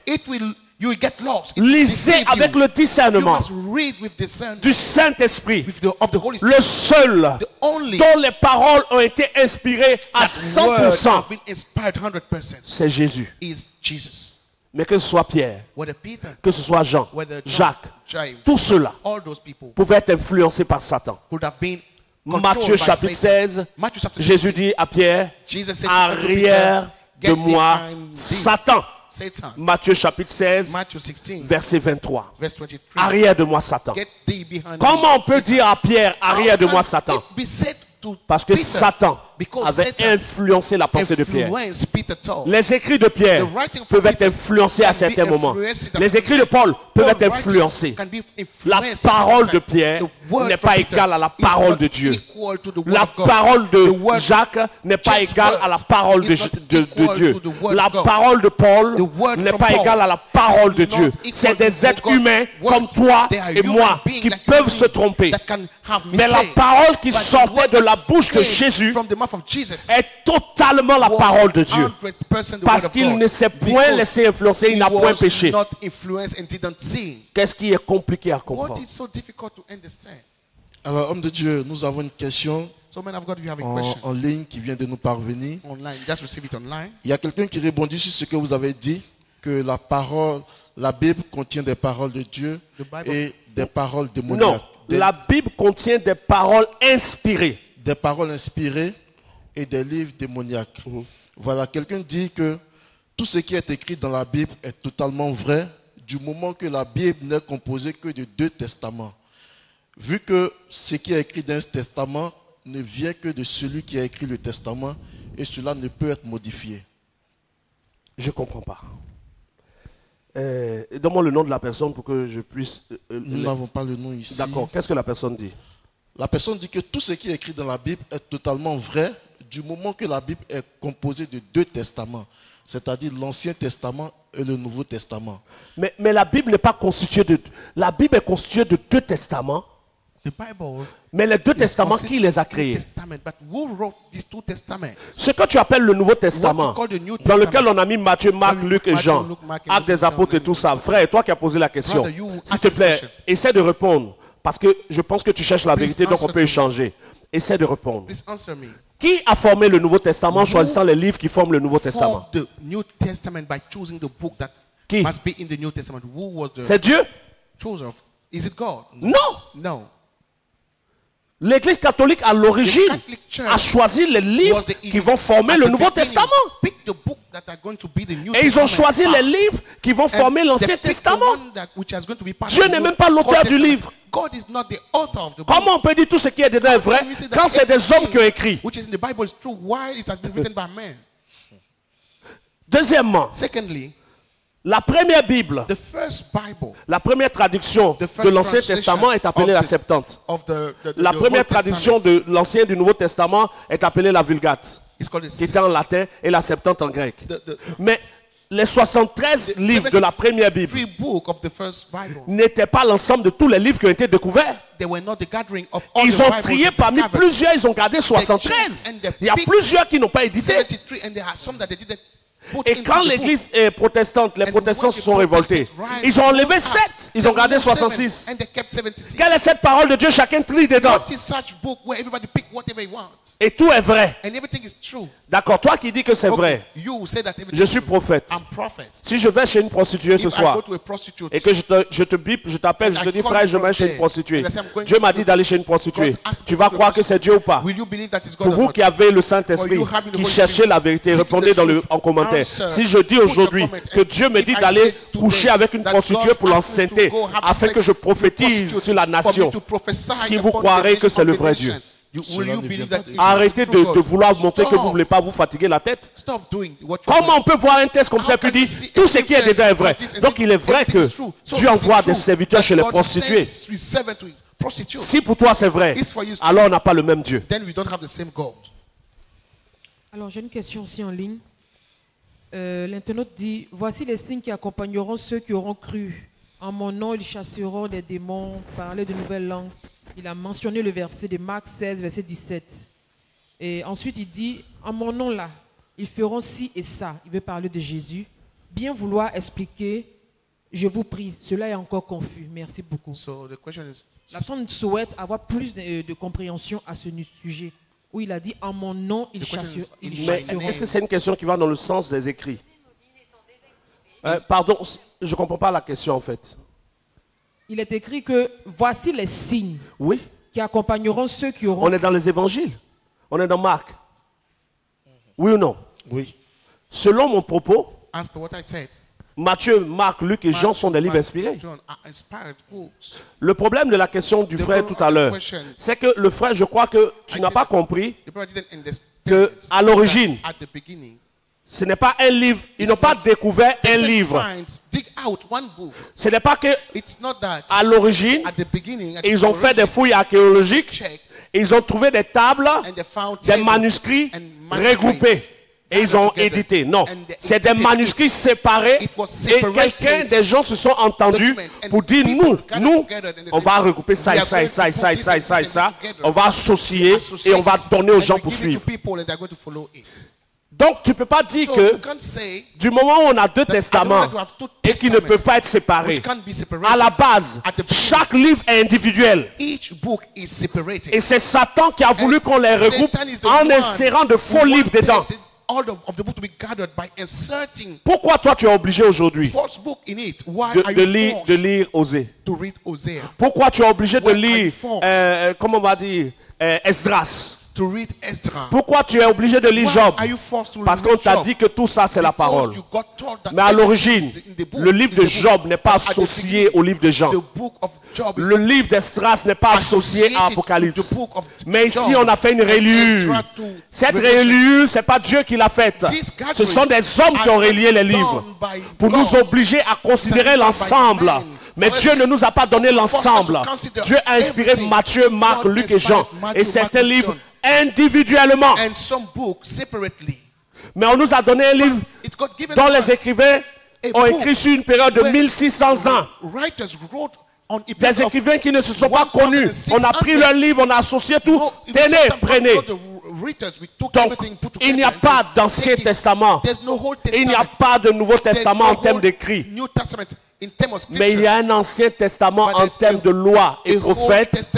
Lisez avec le discernement du Saint-Esprit, le seul dont les paroles ont été inspirées à 100%. C'est Jésus. Mais que ce soit Pierre, que ce soit Jean, Jacques, tout cela pouvait être influencé par Satan. Matthieu chapitre 16, Jésus dit à Pierre, arrière de moi, Satan. Matthieu chapitre 16, verset 23. Arrière de moi, Satan. Comment on peut dire à Pierre, arrière de moi, Satan? Parce que Satan avait influencé la pensée de Pierre. Les écrits de Pierre peuvent être influencés à certains moments. Les écrits de Paul peuvent être influencés. La parole de Pierre n'est pas égale à la parole de Dieu. La parole de Jacques n'est pas égale à la parole de Dieu. La parole de Paul n'est pas égale à la parole de Dieu. C'est des êtres humains comme toi et moi qui peuvent se tromper. Mais la parole qui sortait de la bouche de Jésus est totalement la parole de Dieu. Parce qu'il ne s'est point laissé influencer, il n'a point péché. Qu'est-ce qui est compliqué à comprendre? Alors, homme de Dieu, nous avons une question en ligne qui vient de nous parvenir. Il y a quelqu'un qui répondit sur ce que vous avez dit, que la Bible contient des paroles de Dieu et des paroles démoniaques. Non, la Bible contient des paroles inspirées. Des paroles inspirées et des livres démoniaques. Voilà, quelqu'un dit que tout ce qui est écrit dans la Bible est totalement vrai du moment que la Bible n'est composée que de 2 testaments. Vu que ce qui est écrit dans ce testament ne vient que de celui qui a écrit le testament et cela ne peut être modifié. Je ne comprends pas. Donne-moi le nom de la personne pour que je puisse... Nous n'avons pas le nom ici. D'accord, qu'est-ce que la personne dit? La personne dit que tout ce qui est écrit dans la Bible est totalement vrai du moment que la Bible est composée de 2 testaments, c'est-à-dire l'Ancien Testament et le Nouveau Testament. Mais la Bible n'est pas constituée de... La Bible est constituée de 2 testaments. Mais les 2 testaments, qui les a créés? Ce que tu appelles le Nouveau Testament, dans lequel on a mis Matthieu, Marc, Luc et Jean, Actes des apôtres et tout ça. Frère, toi qui as posé la question, s'il te plaît, essaie de répondre. Parce que je pense que tu cherches la vérité, donc on peut échanger. Essaie de répondre. Qui a formé le Nouveau Testament en choisissant les livres qui forment le Nouveau Testament? Qui? C'est Dieu? Non. L'Église catholique à l'origine a choisi les livres qui vont former le Nouveau Testament. Et ils ont choisi les livres qui vont former l'Ancien Testament. Dieu n'est même pas l'auteur du livre. God is not the author of the book. Comment on peut dire tout ce qui est dedans est vrai quand c'est des hommes qui ont écrit? Which is in the Bible is true while it has been written by men. Deuxièmement, Secondly, la première Bible, the first Bible la première traduction de l'Ancien Testament est appelée la Septante. La première traduction de l'Ancien et du Nouveau Testament est appelée la Vulgate, qui était en latin, et la Septante en grec. Mais les 73 livres de la première Bible n'étaient pas l'ensemble de tous les livres qui ont été découverts. Ils ont trié parmi plusieurs, ils ont gardé 73. Il y a plusieurs qui n'ont pas édité. Et quand l'église est protestante, les protestants se sont révoltés. Ils ont enlevé 7, ils ont gardé 66. Quelle est cette parole de Dieu? Chacun trie dedans. Et tout est vrai. D'accord, toi qui dis que c'est vrai, je suis prophète. Si je vais chez une prostituée ce soir et que je t'appelle, je te dis frère, je vais chez une prostituée. Dieu m'a dit d'aller chez une prostituée. Tu vas croire que c'est Dieu ou pas? Pour vous qui avez le Saint-Esprit, qui cherchez la vérité, répondez en commentaire. Si je dis aujourd'hui que Dieu me dit d'aller coucher avec une prostituée pour l'enceinte, afin que je prophétise sur la nation, si vous croirez que c'est le vrai Dieu, arrêtez de vouloir montrer que vous ne voulez pas vous fatiguer la tête. Comment on peut voir un texte comme ça et dire tout ce qui est dedans est vrai? Donc il est vrai que Dieu envoie des serviteurs chez les prostituées. Si pour toi c'est vrai, alors on n'a pas le même Dieu. Alors j'ai une question aussi en ligne. L'internaute dit: voici les signes qui accompagneront ceux qui auront cru. En mon nom, ils chasseront des démons, parler de nouvelles langues. Il a mentionné le verset de Marc 16, verset 17. Et ensuite, il dit: en mon nom là, ils feront ci et ça. Il veut parler de Jésus. Bien vouloir expliquer, je vous prie. Cela est encore confus. Merci beaucoup. La personne souhaite avoir plus de compréhension à ce sujet. Où il a dit: en mon nom, ils chasseront. Mais est-ce que c'est une question qui va dans le sens des écrits? Pardon, je ne comprends pas la question en fait. Il est écrit que voici les signes qui accompagneront ceux qui auront... On est dans les évangiles. On est dans Marc. Oui ou non? Oui. Selon mon propos, Matthieu, Marc, Luc et Jean sont des livres inspirés. Le problème de la question du frère tout à l'heure, c'est que le frère, je crois que tu n'as pas compris que à l'origine, ce n'est pas un livre. Ils n'ont pas découvert un livre. Ce n'est pas que à l'origine, ils ont fait des fouilles archéologiques, ils ont trouvé des tables, des manuscrits regroupés. Et ils ont édité. Non, c'est des manuscrits séparés. Et quelqu'un, des gens se sont entendus pour dire nous, on va regrouper ça et ça et ça et ça et ça et ça et ça. On va associer et on va donner aux gens pour suivre. Donc tu ne peux pas dire que du moment où on a deux testaments et qui ne peuvent pas être séparés, à la base, chaque livre est individuel. Et c'est Satan qui a voulu qu'on les regroupe en insérant de faux livres dedans. Pourquoi toi tu es obligé aujourd'hui de lire Osée? Pourquoi tu es obligé de lire, comment on va dire, Esdras? Pourquoi tu es obligé de lire Job? Parce qu'on t'a dit que tout ça c'est la parole. Mais à l'origine, le livre de Job n'est pas associé au livre de Jean. Le livre d'Esdras n'est pas associé à Apocalypse. Mais ici on a fait une reliure. Cette reliure, c'est pas Dieu qui l'a faite. Ce sont des hommes qui ont relié les livres pour nous obliger à considérer l'ensemble. Mais Dieu ne nous a pas donné l'ensemble. Dieu a inspiré Matthieu, Marc, Luc et Jean. Et certains livres individuellement. Mais on nous a donné un livre dont les écrivains ont écrit sur une période de 1600 ans. Des écrivains qui ne se sont pas connus. On a pris leur livre, on a associé tout. Tenez, prenez. Donc, il n'y a pas d'Ancien Testament. Il n'y a pas de Nouveau Testament en termes d'écrit. Mais il y a un Ancien Testament en termes de loi et prophètes.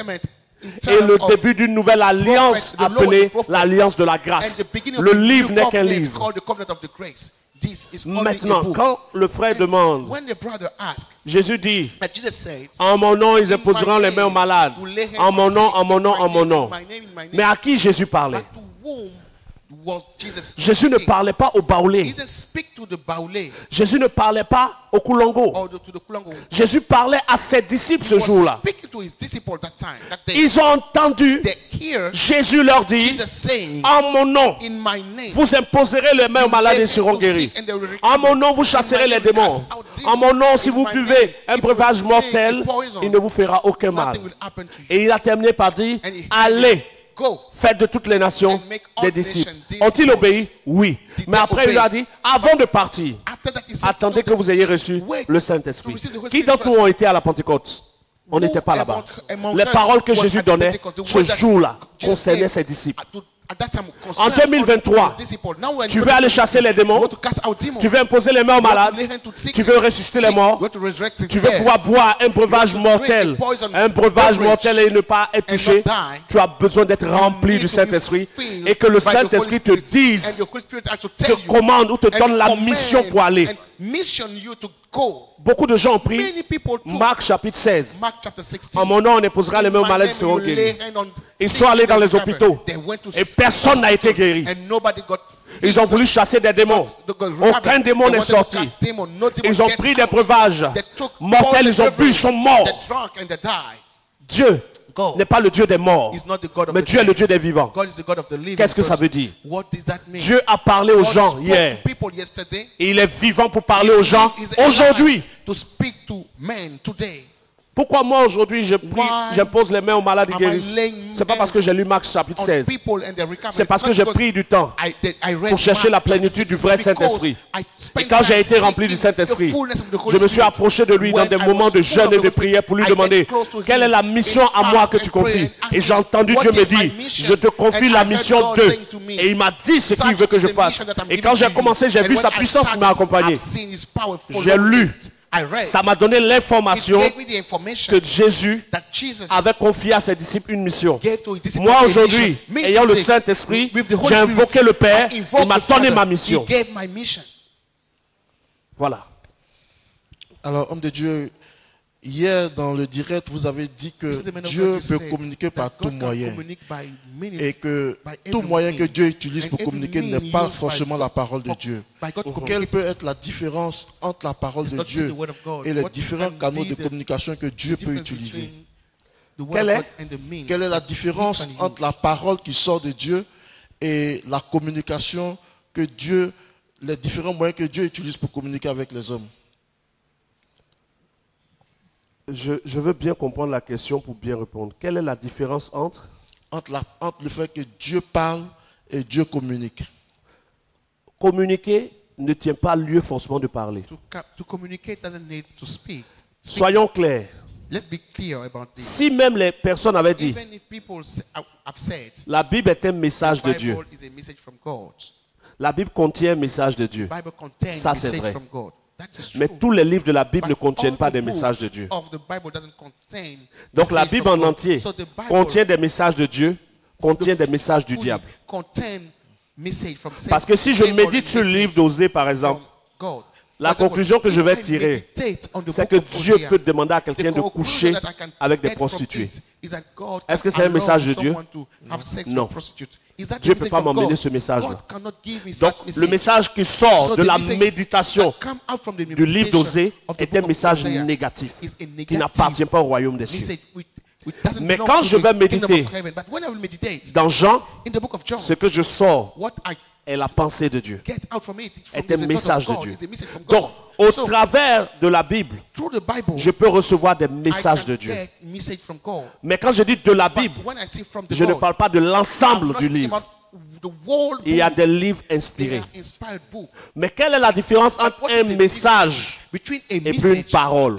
Et le début d'une nouvelle alliance appelée l'alliance de la grâce. Le livre n'est qu'un livre. Maintenant, quand le frère demande, Jésus dit: en mon nom ils imposeront les mains aux malades. En mon nom, en mon nom, en mon nom. Mais à qui Jésus parlait? Jésus ne parlait pas au baoulé. Jésus ne parlait pas au Koulongo. Jésus parlait à ses disciples ce jour-là. Ils ont entendu Jésus leur dire, en mon nom, vous imposerez les mains aux malades et ils seront guéris. En mon nom, vous chasserez les démons. En mon nom, si vous buvez un breuvage mortel, il ne vous fera aucun mal. Et il a terminé par dire, allez, faites de toutes les nations des disciples. Ont-ils obéi? Oui. Mais après, il a dit, avant de partir, attendez que vous ayez reçu le Saint-Esprit. Qui d'entre nous ont été à la Pentecôte? On n'était pas là-bas. Les paroles que Jésus donnait ce jour-là concernaient ses disciples. En 2023, tu veux aller chasser les démons, tu veux imposer les mains aux malades, tu veux ressusciter les morts, tu veux pouvoir boire un breuvage mortel, et ne pas être touché. Tu as besoin d'être rempli du Saint-Esprit et que le Saint-Esprit te dise, te commande ou te donne la mission pour aller. Beaucoup de gens ont pris Marc chapitre 16. En mon nom, on imposera les mains aux malades, ils seront guéris. Ils sont allés dans les hôpitaux et personne n'a été guéri. Ils ont voulu chasser des démons. Aucun démon n'est sorti. Ils ont pris des breuvages mortels, ils ont bu, ils sont morts. Dieu n'est pas le Dieu des morts, mais Dieu est le Dieu des vivants. Qu'est-ce que ça veut dire? Dieu a parlé aux gens hier. Et il est vivant pour parler aux gens aujourd'hui. Pourquoi moi aujourd'hui je prie, j'impose les mains aux malades et guérissent? C'est pas parce que j'ai lu Marc chapitre 16. C'est parce que j'ai pris du temps pour chercher la plénitude du vrai Saint-Esprit. Et quand j'ai été rempli du Saint-Esprit, je me suis approché de lui dans des moments de jeûne et de prière pour lui demander quelle est la mission à moi que tu confies. Et j'ai entendu Dieu me dire, je te confie la mission d'eux. Et il m'a dit ce qu'il veut que je fasse. Et quand j'ai commencé, j'ai vu sa puissance qui m'a accompagné. J'ai lu. Ça m'a donné l'information que Jésus avait confié à ses disciples une mission. Moi aujourd'hui, ayant le Saint-Esprit, j'ai invoqué le Père, il m'a donné ma mission. Voilà. Alors, homme de Dieu, hier dans le direct, vous avez dit que Dieu peut communiquer par tout moyen. Et que tout moyen que Dieu utilise pour communiquer n'est pas forcément la parole de Dieu. Quelle peut être la différence entre la parole de Dieu et les différents canaux de communication que Dieu peut utiliser? Quelle est la différence entre la parole qui sort de Dieu et la communication que Dieu, les différents moyens que Dieu utilise pour communiquer avec les hommes? Je veux bien comprendre la question pour bien répondre. Quelle est la différence entre le fait que Dieu parle et Dieu communique? Communiquer ne tient pas lieu forcément de parler. Soyons clairs. Si même les personnes avaient dit, la Bible est un message de Dieu. La Bible contient un message de Dieu. Ça c'est vrai. Mais tous les livres de la Bible ne contiennent pas des messages de Dieu. Donc la Bible en entier contient des messages de Dieu, contient des messages du diable. Parce que si je médite sur le livre d'Osée par exemple, la conclusion que je vais tirer, c'est que Dieu peut demander à quelqu'un de coucher avec des prostituées. Est-ce que c'est un message de Dieu? Non. Dieu ne peut pas m'emmener ce message-là. Donc, le message qui sort de la méditation du livre d'Osée est un message négatif qui n'appartient pas au royaume des cieux. Mais quand je vais méditer dans Jean, ce que je sors est la pensée de Dieu, est un message de Dieu. Donc, au travers de la Bible, je peux recevoir des messages de Dieu. Mais quand je dis de la Bible, je ne parle pas de l'ensemble du livre. Il y a des livres inspirés. Mais quelle est la différence entre un message et une parole?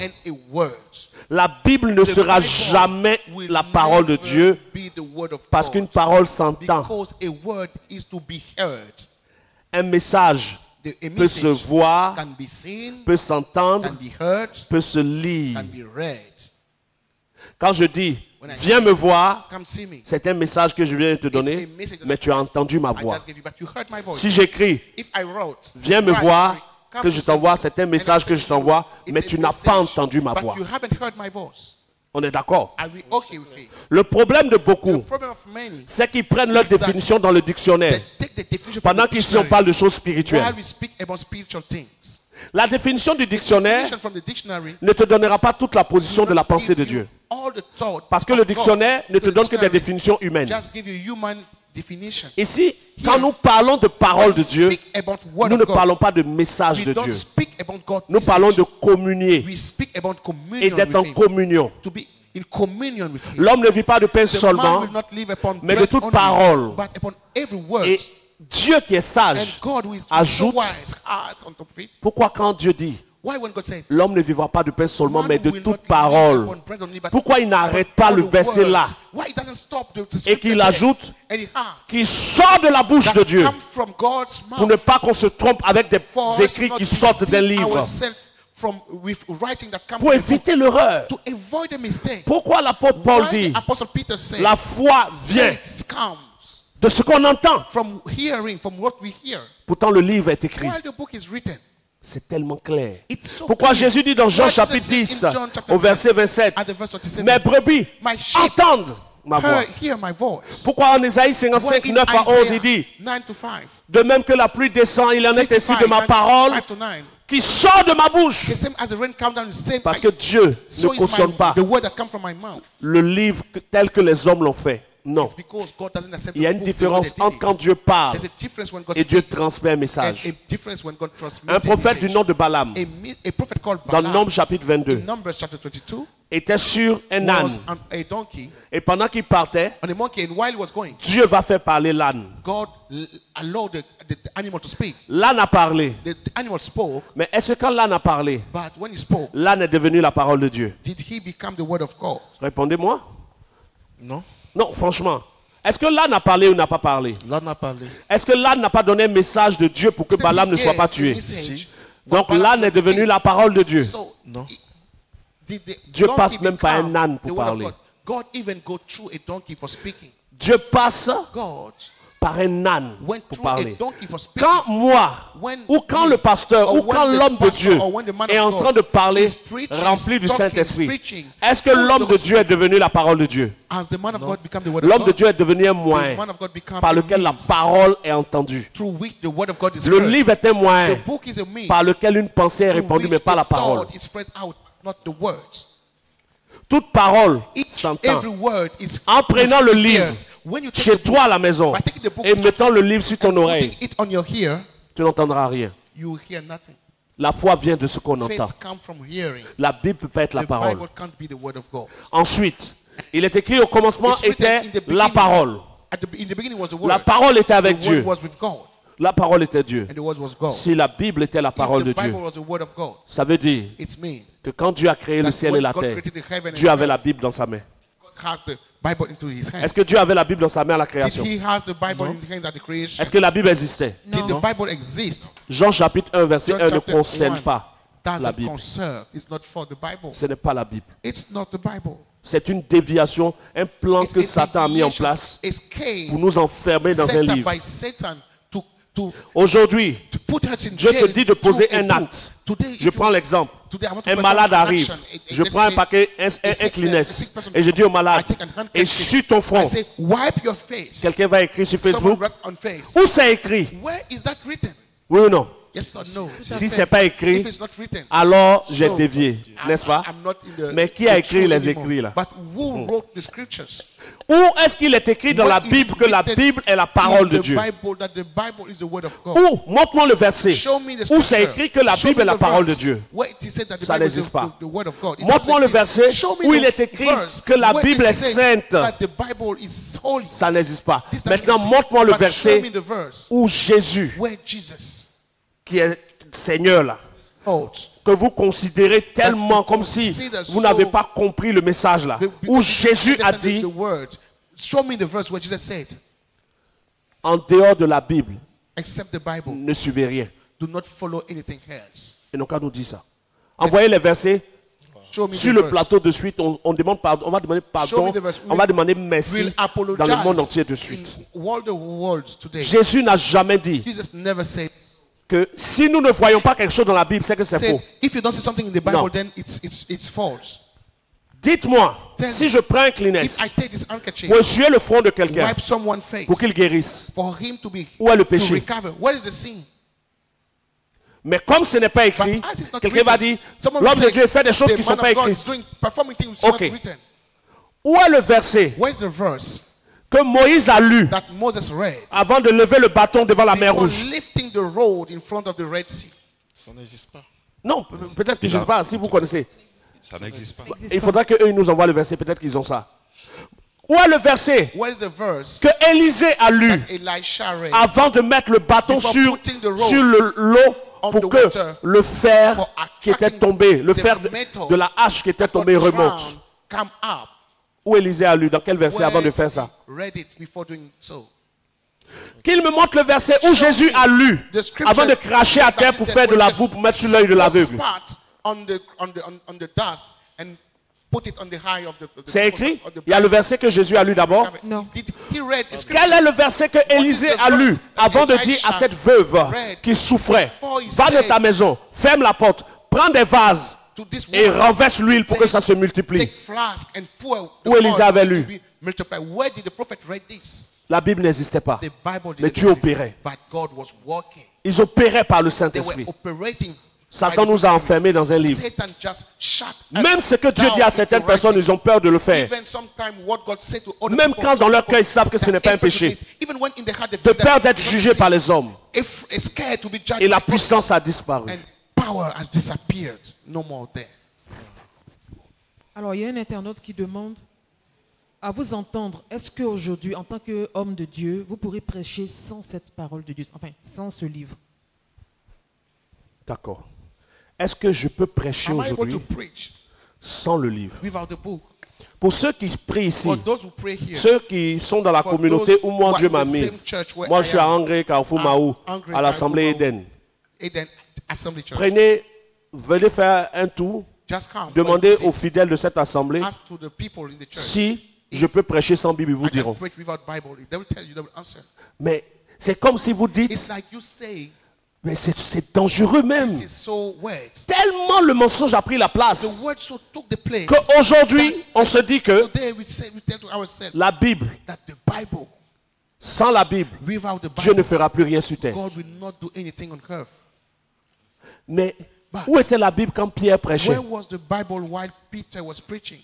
La Bible ne sera jamais la parole de Dieu parce qu'une parole s'entend. Un message peut se voir, peut s'entendre, peut se lire. Quand je dis viens me voir, c'est un message que je viens de te donner, mais tu as entendu ma voix. Si j'écris viens me voir, que je t'envoie, c'est un message que je t'envoie, mais tu n'as pas entendu ma voix. On est d'accord? Are we okay with it? Le problème de The beaucoup, problem of many, c'est qu'ils prennent leur définition dans le dictionnaire they take the definition from pendant the qu'ici on dictionary parle de choses while spirituelles. we speak about spiritual things. La définition du dictionnaire Definition from the dictionary ne te donnera pas toute la position de la pensée de give you Dieu. all the thought Parce que of le God. dictionnaire ne te The donne que des dictionary définitions humaines. just give you human definition. Ici, quand nous parlons de parole de Dieu, Speak about word nous of ne God. parlons pas de message We de don't Dieu. speak about God. Nous parlons de communier We speak about et communion d'être en with Him. communion. To be in communion with Him. L'homme ne vit pas de pain The man seulement, will not live upon mais de bread toute only, parole. but upon every word. Et Dieu qui est And sage God who is so ajoute, wise, heart on top of it. pourquoi quand Dieu dit, Why when God said, l'homme ne vivra pas de pain seulement, man mais de will toute not live parole. upon bread only, but Pourquoi il n'arrête upon pas all le the verset words? là? Why he doesn't stop the Et scripture qu'il there? ajoute, And he has qui sort de la bouche that de Dieu, come from God's pour ne mouth. pas qu'on se trompe avec des For us écrits not qui to sortent d'un deceive livre, ourselves from with writing that comes pour from the book, éviter l'erreur. to avoid a mistake. Pourquoi l'apôtre Paul Why dit, the Apostle Peter said, la foi vient faith comes de ce qu'on entend. from hearing, from what we hear. Pourtant le livre est écrit. While the book is written, C'est tellement clair. it's so Pourquoi clear. Jésus dit dans Jean Why Jesus chapitre said 10, in John chapter au 10, verset 27, at the verse 27, mes brebis My sheep entendent ma voix. hear my voice. Pourquoi en Ésaïe Why 55, in 9 à 11, il Isaiah dit, 9 to 5, de même que la pluie descend, il en est ainsi de ma 55, parole 5 to 9, qui sort de ma bouche. the same as the rain come down, the same. Parce que Dieu So ne is cautionne pas the word that comes from my mouth. le livre tel que les hommes l'ont fait. Non. It's because God doesn't accept Il y a the une book the way différence they did entre it. quand Dieu parle There's a difference when God et Dieu speaks transmet un and message. a difference when God transmits Un prophète du nom de Balaam, a prophet called dans Balaam Nombre chapitre 22, in Numbers chapter 22 était sur un âne. was on a donkey Et pendant qu'il partait, on a monkey, and while he was going, Dieu va faire parler l'âne. God allowed the animal to speak. L'âne a parlé. The animal spoke, Mais est-ce que quand l'âne a parlé, but when he spoke, l'âne est devenu la parole de Dieu? did he become the word of God? Répondez-moi. Non, Non, franchement. Est-ce que l'âne a parlé ou n'a pas parlé? là n'a parlé. Est-ce que l'âne n'a pas donné un message de Dieu pour que Did he Balaam ne give soit pas a tué? message Donc for Balaam l'âne to est devenu be la parole de Dieu. So, Non. did the Dieu donkey passe même par un become âne the pour word of parler. God? God even go through a donkey for speaking. Dieu passe God par un âne went pour through a parler. donkey for speaking. Quand moi, When ou quand me, le pasteur, or ou when quand the l'homme de pastor, Dieu or when the man est of en God train de parler, is preaching, rempli du is talking, Saint-Esprit, preaching, est-ce que full of l'homme the de Dieu est Spirit, devenu la parole de Dieu? has the man of God become the word of L'homme de God? Dieu est devenu un The moyen man of God become par a lequel la means parole est entendue. through which the word of God is Le heard. livre est un moyen The book is a means par lequel une pensée est through répandue, which mais pas the la parole. thought is spread out, not the words. Toute parole Each s'entend. every word is En prenant le livre heard. When you take chez the book toi à la maison by taking the book et mettant le livre sur ton and oreille, putting it on your ear, tu n'entendras rien. you will hear nothing. La foi vient de ce qu'on entend. Faith comes from hearing. La Bible peut pas être la The parole. Bible can't be the word of God. Ensuite, il est écrit au commencement It's written était in the la beginning. parole. In the beginning was the word. La parole était avec The word Dieu. was with God, La parole était Dieu. and the word was God. Si la Bible était la parole If de the Dieu, Bible was the word of God, ça veut dire it's mean que quand Dieu a créé le that ciel et when la God terre, created the heaven and Dieu avait earth, la Bible dans sa main. God has the Bible into his hands. Est-ce que Dieu avait la Bible dans sa main à la Did création? he has the Bible in his hands at the creation? Est-ce que la Bible existait? Did Non. the Bible exist? Jean chapitre 1 verset John 1 ne chapter concerne 1 pas la doesn't Bible. concern. It's not for the Bible. Ce n'est pas la Bible. It's not the Bible. C'est une déviation, un plan It's que a Satan a mis en deviation, place escape pour nous enfermer dans un set up livre. by Satan to Aujourd'hui, put us in Dieu te jail dit de through poser a un book. acte. Today, Je if you- prends l'exemple. Today, I want to Un perform malade an arrive. action. Je Let's prends un say paquet, un a sick sick Kleenex. person Et je dis au I malade, take an et handkerchief. sur ton front, I say, wipe your face. quelqu'un va écrire sur Someone Facebook, write on face. où c'est écrit? Where is that written? Oui ou non? Yes or no? Si c'est pas écrit, If it's not written, alors j'ai so, dévié, n'est-ce pas? I'm not in the, Mais qui a the écrit truth les anymore. écrits là? But who wrote the scriptures? Où est-ce qu'il est écrit dans What la is Bible que la written Bible est la parole in de the Dieu? Bible, that the Bible is the word of God. Où? Montre-moi le verset. Show me the Où c'est scripture. écrit que la Show Bible me est la the parole de verse Dieu? where it is said that the Ça Bible is n'existe pas. the word of God. It Montre-moi le doesn't exist. verset Show me où the il est écrit verse que la where Bible it est says sainte. that the Bible is holy. Ça n'existe pas. This doesn't Maintenant, exist. montre-moi le But show me verset the verse où Jésus, where Jesus qui est Seigneur là, holds. que vous considérez tellement comme si vous n'avez pas compris le message là, où Jésus a dit, the word. Show me the verse where Jesus said, en dehors de la Bible, except the Bible, ne suivez rien. do not follow anything else. Et donc, on nous dit ça. Envoyez les versets Show me sur the le verse. plateau de suite. On demande pardon, on va demander Show pardon, me the verse. on va demander merci We'll apologize dans le monde entier de suite. in all the world today. Jésus n'a jamais dit Jesus never said, que si nous ne voyons pas quelque chose dans la Bible, c'est que c'est faux. if you don't see something in the Bible, Non. then it's false. Dites-moi, Tell si me, je prends un Kleenex if I take this handkerchief, pour essuyer le front de quelqu'un, wipe someone's face, pour qu'il guérisse, for him to be où est le to péché? recover, what is the sin? Mais comme ce n'est pas écrit, But as it's not quelqu'un va written, dire, someone l'homme will de say, Dieu fait des choses the qui ne sont man pas of God écrites. is doing, performing things which Okay. are not written. Où est le verset Where's the verse que Moïse a lu that Moses read avant de lever le bâton devant la mer before Rouge? lifting the road in front of the Red Sea? Ça n'existe pas. Non, peut-être que je ne sais pas, si vous connaissez. Ça n'existe pas. Il faudra qu'eux nous envoient le verset, peut-être qu'ils ont ça. Où est le verset What is the verse que Élisée a lu that Elisha read avant de mettre le bâton Before sur putting the rope l'eau on pour the que water le fer for qui était attracting tombé, le the fer metal de la hache qui était that got tombé remonte? drowned come up? Où Élisée a lu? Dans quel verset avant de Where faire ça? he read it before doing so. Qu'il me montre le verset où Show Jésus me a lu the scripture avant de cracher à terre that pour he faire said, de la "Well, boue just pour mettre sur l'œil de l'aveugle. spot on the dust and put it on the eye of the C'est écrit? of the Il y a le verset que Jésus a lu d'abord. Non. Did he read the scripture? Quel est le verset que Élisée a lu avant de dire à cette veuve qui souffrait, va de ta maison, ferme la porte, prends des vases To this et woman, renverse l'huile pour que ça se multiplie? take flask and pour the Où Élisée oil avait to lu? be multiplied. Where did the prophet read this? La Bible n'existait pas. The Bible Mais didn't Dieu exist, opérait. but God was working. Ils opéraient par le They Saint-Esprit. were operating. Satan by the nous a Spirit. enfermés dans un livre. Satan just shut us Même ce que Dieu down dit à with certaines the personnes, writing. ils ont peur de le faire. Even sometimes what God said to other Même people, quand dans leur people cœur ils savent que ce that n'est pas un effort to péché. do it, even when in their heart they De feel that peur d'être it's not jugé a sin, par les hommes. if it's scared to be judged Et la by others, puissance a disparu. and power has disappeared, no more there. Alors, il y a un internaute qui demande, à vous entendre, est-ce qu'aujourd'hui, en tant qu'homme de Dieu, vous pourrez prêcher sans cette parole de Dieu, enfin, sans ce livre? D'accord. Est-ce que je peux prêcher Am I able to aujourd'hui preach sans le livre? without the book? Pour ceux qui prient ici, For those who pray here, ceux qui sont dans la for communauté those où moi who are Dieu in m'a the mis. same church where Moi I je suis à am, Angre, Carrefour I'm Mahou, Angre, à l'Assemblée Carrefour, Eden. Eden Assembly Church. Prenez, venez faire un tour, Just come. demandez Visit. aux fidèles de cette assemblée Ask to the people in the church. si je peux prêcher sans Bible, ils vous I can diront. preach without Bible. They will tell you, they will answer. Mais c'est comme si vous dites, It's like you say, mais c'est dangereux même. this is so weird. Tellement le mensonge a pris la The place word so took the place. qu'aujourd'hui on se dit que Today we tell to ourselves la Bible, that the Bible, sans la Bible, without the Dieu ne Bible, fera plus rien sur terre. God will not do anything on earth. Mais But où était la Bible quand Pierre prêchait? where was the Bible while Peter was preaching?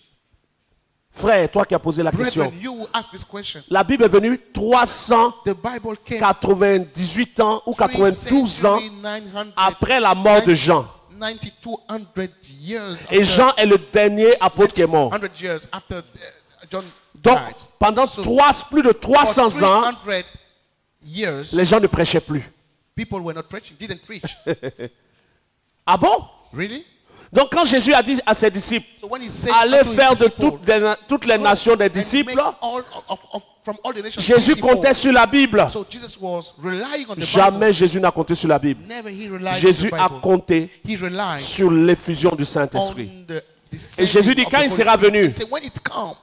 Frère, toi qui as posé la question. Brethren, you will ask this question. La Bible est venue 398 The Bible came ans ou 92 ans 900, après la mort de Jean. 9200 years Et after, Jean est le dernier apôtre qui est mort. 100 years after John Donc, died. pendant So, plus de For 300 ans, 300 years, les gens ne prêchaient plus. people were not preaching, didn't preach. Ah bon? Really? Donc, quand Jésus a dit à ses disciples, So when he said allez unto his faire de disciples, toutes les nations des and disciples, make from all the nations Jésus disciples. comptait sur la Bible. So Jesus was relying on the Jamais Bible. Jésus n'a compté sur la Bible. Never he relied Jésus on the a Bible. compté He relied sur l'effusion du Saint-Esprit. on the Et Jésus dit, quand il sera venu, say, when it comes,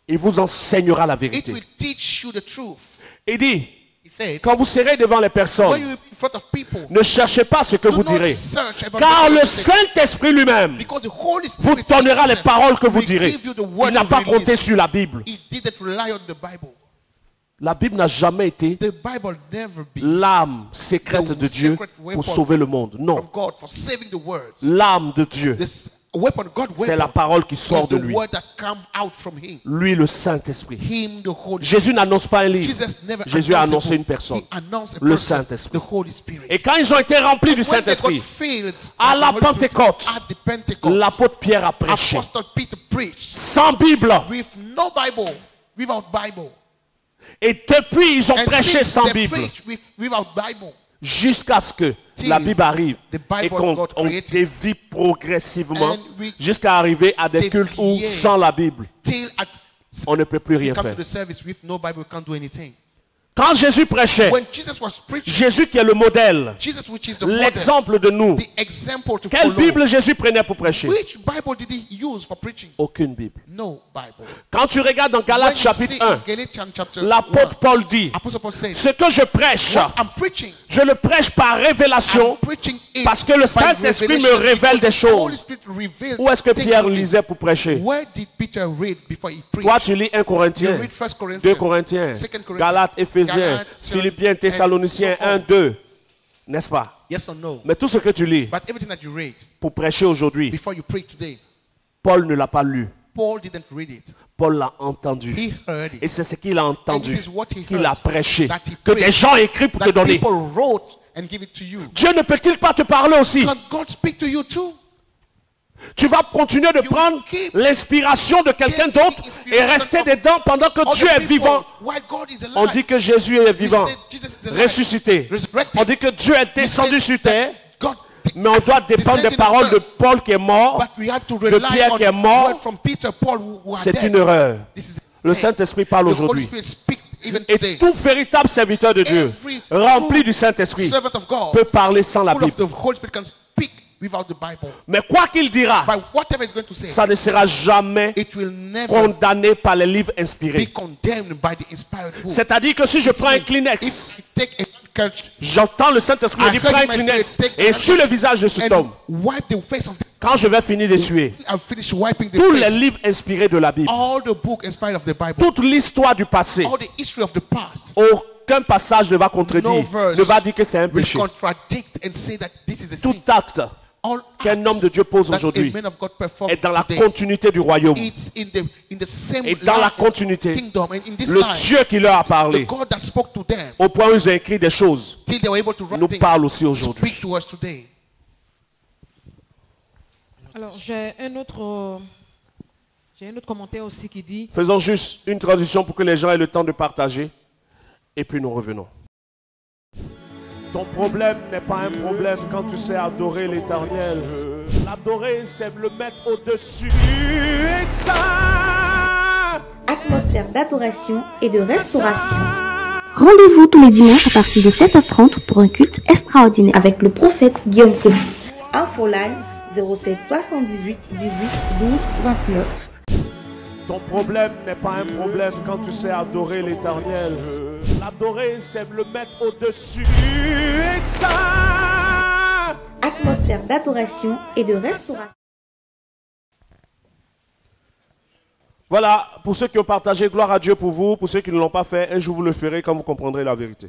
il vous enseignera la it vérité. will teach you the truth. Il dit, He said, quand vous serez devant les when personnes, you in front of people, ne cherchez pas ce que do vous not direz. search about Car what le you say, Saint-Esprit lui-même because the Holy vous Spirit donnera les himself paroles que vous will direz. give you the Il word n'a to pas release. compté sur la Bible. He didn't rely on the Bible. La Bible n'a jamais été The Bible never been l'âme secrète The de Dieu secret pour weapon sauver le monde. from Non. God for saving the words. L'âme de Dieu, This weapon, God c'est la weapon, parole qui is sort de the lui. word that come out from Him. Lui, le Saint-Esprit. Him, the Holy Jésus n'annonce pas un livre. Jesus never Jésus a announced a annoncé book. une personne. He announced a Le person, Saint-Esprit. the Holy Spirit. Et quand ils ont été remplis du When they got Saint-Esprit, filled à with la the Holy Spirit, Pentecôte, at the Pentecost, l'apôtre Pierre a prêché. Apostle Peter preached Sans Bible. with no Bible, without Bible. Et depuis, ils ont And prêché since sans they Bible. preached without Bible, Jusqu'à ce que Till la Bible arrive the Bible et qu'on got on created. dévie progressivement And we jusqu'à arriver à des cultes où, deviate. sans la Bible, till at on ne peut plus we rien come faire. to the service with no Bible, we can't do anything. Quand Jésus prêchait, When Jesus was preaching, Jésus qui est le modèle, Jesus, which is the model, l'exemple de nous, the example to quelle follow. Bible Jésus prenait pour prêcher? Which Bible did he use for preaching? Aucune Bible. No Bible. Quand tu regardes dans When Galates you chapitre see 1, in Galatians chapter l'apôtre 1, Paul dit, Apostle Paul says, ce que je prêche, what I'm preaching, je le prêche par révélation I'm preaching it Parce que le by Saint-Esprit me revelation, révèle des because the Holy choses. Spirit reveals Où est-ce que things Pierre to me. lisait pour prêcher? Where did Peter read before he preached? Toi, tu lis 1 Corinthiens, You read 1 Corinthians, 2 Corinthiens, 2 Corinthians, Galates, Éphésiens, Galatians, Philippiens, Thessaloniciens, and so on. 1, 2. N'est-ce pas? Yes or no? Mais tout ce que tu lis But everything that you read pour prêcher aujourd'hui, before you preach today, Paul ne l'a pas lu. Paul didn't read it. Paul l'a entendu. He heard it. Et c'est ce qu'il a entendu, And it is what he qu'il heard, a prêché, that he que preached, des gens écrivent pour te That donner. people wrote and give it to you. Dieu ne peut-il pas te parler aussi? Can God speak to you too? Tu vas continuer de You prendre keep l'inspiration de quelqu'un getting d'autre the et inspiration rester of dedans pendant que Other Dieu est people, vivant. while God is alive. On dit que Jésus est vivant, We say Jesus is alive, ressuscité. resurrected. On dit que Dieu est descendu We say sur terre. that God Mais on doit dépendre des paroles de Paul qui est mort, But we have to de rely Pierre on qui est the mort. word from Peter, Paul, who are C'est dead. une erreur. This is a Le mistake. Saint-Esprit parle The Holy aujourd'hui. Spirit speak even Et today. tout véritable serviteur de Dieu, Every rempli true du Saint-Esprit, servant of God, peut parler sans la full of Bible. the Holy Spirit, can speak without the Bible. Mais quoi qu'il dira, But whatever he's going to say, ça ne sera jamais it will never condamné par les livres be inspirés. condemned by the inspired book. C'est-à-dire que si je prends un Kleenex, If you take a handkerchief j'entends le Saint-Esprit me dire prends un Kleenex et sur le visage de cet homme, and wipe the face of this, quand je vais finir d'essuyer, I'll finish wiping the tous les face. livres inspirés de la Bible, All the book inspired of the Bible, toute l'histoire du passé, all the history of the past, aucun passage ne va contredire, no verse ne va dire que c'est un will péché. contradict and say that this is a Tout sin. acte All qu'un homme acts de Dieu pose that aujourd'hui a man of God perform est dans la today, continuité du royaume. it's in the same Et dans la line, continuité, kingdom, and in this le line, Dieu qui leur a the parlé, God that spoke to them au point où ils ont écrit des choses, till they were able to write nous things, parle aussi aujourd'hui. speak to us today. Alors, j'ai un autre commentaire aussi qui dit, Faisons juste une transition pour que les gens aient le temps de partager. Et puis nous revenons. Ton problème n'est pas un problème quand tu sais adorer l'Éternel. L'adorer, c'est le mettre au-dessus. Et ça, Atmosphère d'adoration et de restauration. Rendez-vous tous les dimanches à partir de 7h30 pour un culte extraordinaire avec le prophète Guillaume Kofi. Info line 07 78 18 12 29. ton problème n'est pas un problème quand tu sais adorer l'Éternel. L'adorer, c'est le mettre au-dessus. Et ça, Atmosphère d'adoration et de restauration. voilà, pour ceux qui ont partagé, gloire à Dieu pour vous. Pour ceux qui ne l'ont pas fait, un jour vous le ferez quand vous comprendrez la vérité.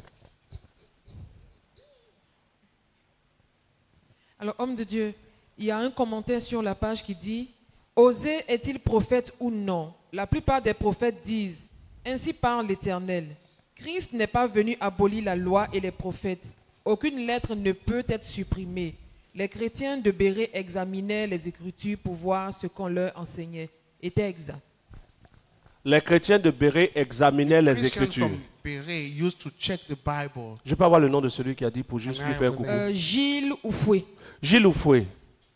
alors homme de Dieu, il y a un commentaire sur la page qui dit, Osée est-il prophète ou non? La plupart des prophètes disent, ainsi parle l'Éternel. Christ n'est pas venu abolir la loi et les prophètes. Aucune lettre ne peut être supprimée. Les chrétiens de Bérée examinaient les Écritures pour voir ce qu'on leur enseignait était exact. Les chrétiens de Bérée examinaient les Christians Écritures. from Berea used to check the Bible. Je peux avoir le nom de celui qui a dit pour juste lui faire coucou. Gilles Oufoué. Gilles Oufoué.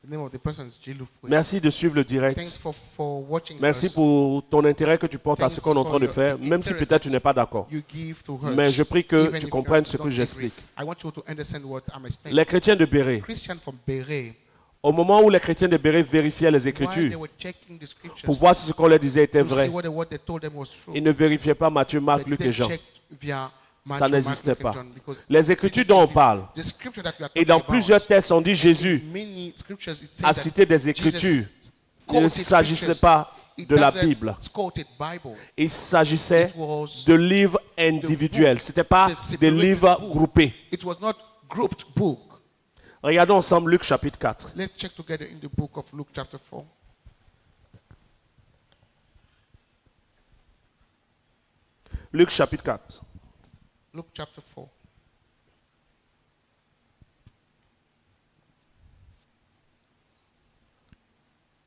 The name of the person is Jilu Fwe. Merci de suivre le direct. Thanks for watching Merci us. pour ton intérêt que tu portes à ce Thanks qu'on est en train for de your faire, même si interest peut-être tu n'es pas d'accord. You give to us, Mais je prie que even tu if you comprennes ce don't que agree. j'explique. I want you to understand what I'm explaining. Les chrétiens de Bérée, Christian from Berea, au moment où les chrétiens de Bérée vérifiaient les while they Écritures were checking the scriptures, pour voir si ce qu'on leur disait était to see vrai, whether what they told them was true, ils ne vérifiaient pas Matthieu, Marc, they Luc et didn't Jean. check via Ça Matthew, Mark, n'existait Luke, and pas. John, because Les it Écritures didn't dont on exist. parle, The scripture that we are et dans talking about, plusieurs textes, on dit Jésus many scriptures, it says a that cité des Jesus Écritures. Il ne quoted s'agissait scriptures. pas It de la doesn't Bible. quoted Bible. Il s'agissait It was de livres individuels. Ce n'était pas the des separated livres book. groupés. It was not grouped book. Regardons ensemble Luc chapitre 4. Let's check together in the book of Luke chapter 4. Luc chapitre 4. Luke chapter 4.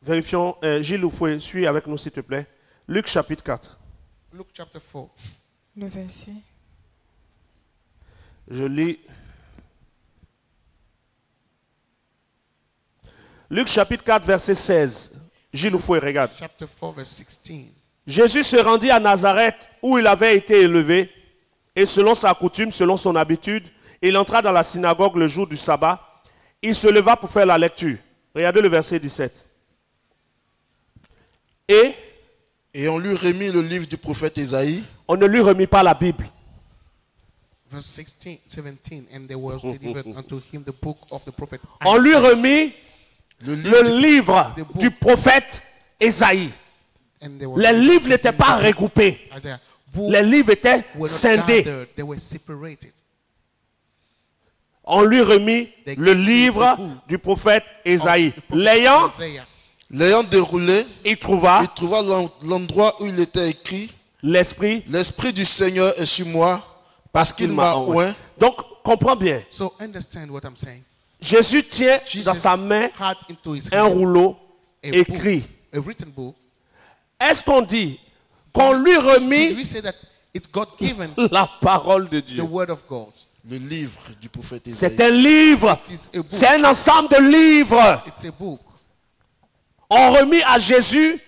Vérifions. Gilles Oufoué, suis avec nous s'il te plaît. Luc chapitre 4. Luke chapter 4. Le verset. Je lis. Luc chapitre 4, verset 16. Gilles Oufoué, regarde. Chapter 4, verse 16. Jésus se rendit à Nazareth où il avait été élevé et selon sa coutume, selon son habitude, il entra dans la synagogue le jour du sabbat. Il se leva pour faire la lecture. Regardez le verset 17. Et on lui remit le livre du prophète Ésaïe. On ne lui remit pas la Bible. Verse 16, 17, and there was delivered unto him the book of the prophet On lui Isaiah. remit le livre du prophète Ésaïe. And there was Les livres n'étaient pas regroupés. Isaiah. Les livres étaient Were not scindés. gathered, they were separated. On lui remit le livre du prophète Ésaïe. L'ayant déroulé, il trouva l'endroit où il était écrit, l'Esprit du Seigneur est sur moi, parce qu'il m'a oint. Donc, comprends bien. So understand what I'm saying. Jésus tient dans sa main had into his un hand rouleau a écrit. book, a written book. Est-ce qu'on dit qu'on lui Did remit we say that it got given la parole de the Dieu? word of God? Le livre du prophète Ésaïe. C'est un livre. It is a book. C'est un ensemble de livres. It's a book. On remit à Jésus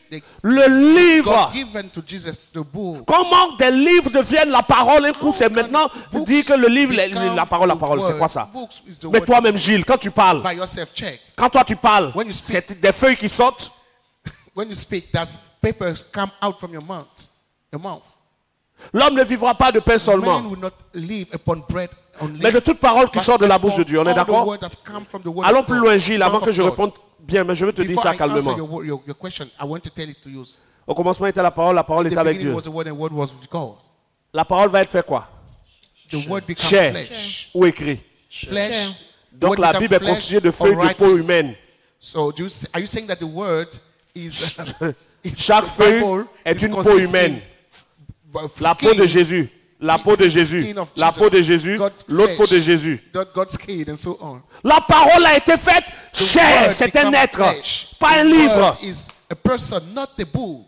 le livre. God given to Jesus the book. Comment des livres deviennent la parole? Un coup, c'est maintenant dit que le livre, la parole, c'est quoi ça? Mais toi-même, Gilles, quand tu parles, By yourself, check. quand toi tu parles, When you speak- c'est des feuilles qui sortent. When you speak, does papers come out from your mouth? Your mouth. L'homme ne vivra pas de pain Man seulement, will not live upon bread only. mais de toute parole qui but sort de la bouche de upon Dieu. On est all the d'accord? word that come from the word Allons of plus God, loin, Gilles, avant mouth que of je God. réponde bien, mais je veux te dire Before ça I answer calmement. your question, I want to tell it to you. Au commencement était la parole In était the avec beginning Dieu. was the word, and the word was with God. La parole va être fait quoi? The word became Chair flesh. ou écrit. Flesh. The Donc word la became Bible est flesh constituée de or feuilles de peau writings. humaine. So are you saying that the word is Chaque the Bible feuille est is une peau consisting humaine. of La skin. peau de Jésus. La peau de It is the Jésus. skin of La Jesus. peau de Jésus. God's L'autre peau de flesh. Jésus. God's skin and so on. La parole a été faite The chair. word C'est un become être, flesh. pas un The livre. word is a person, not the book.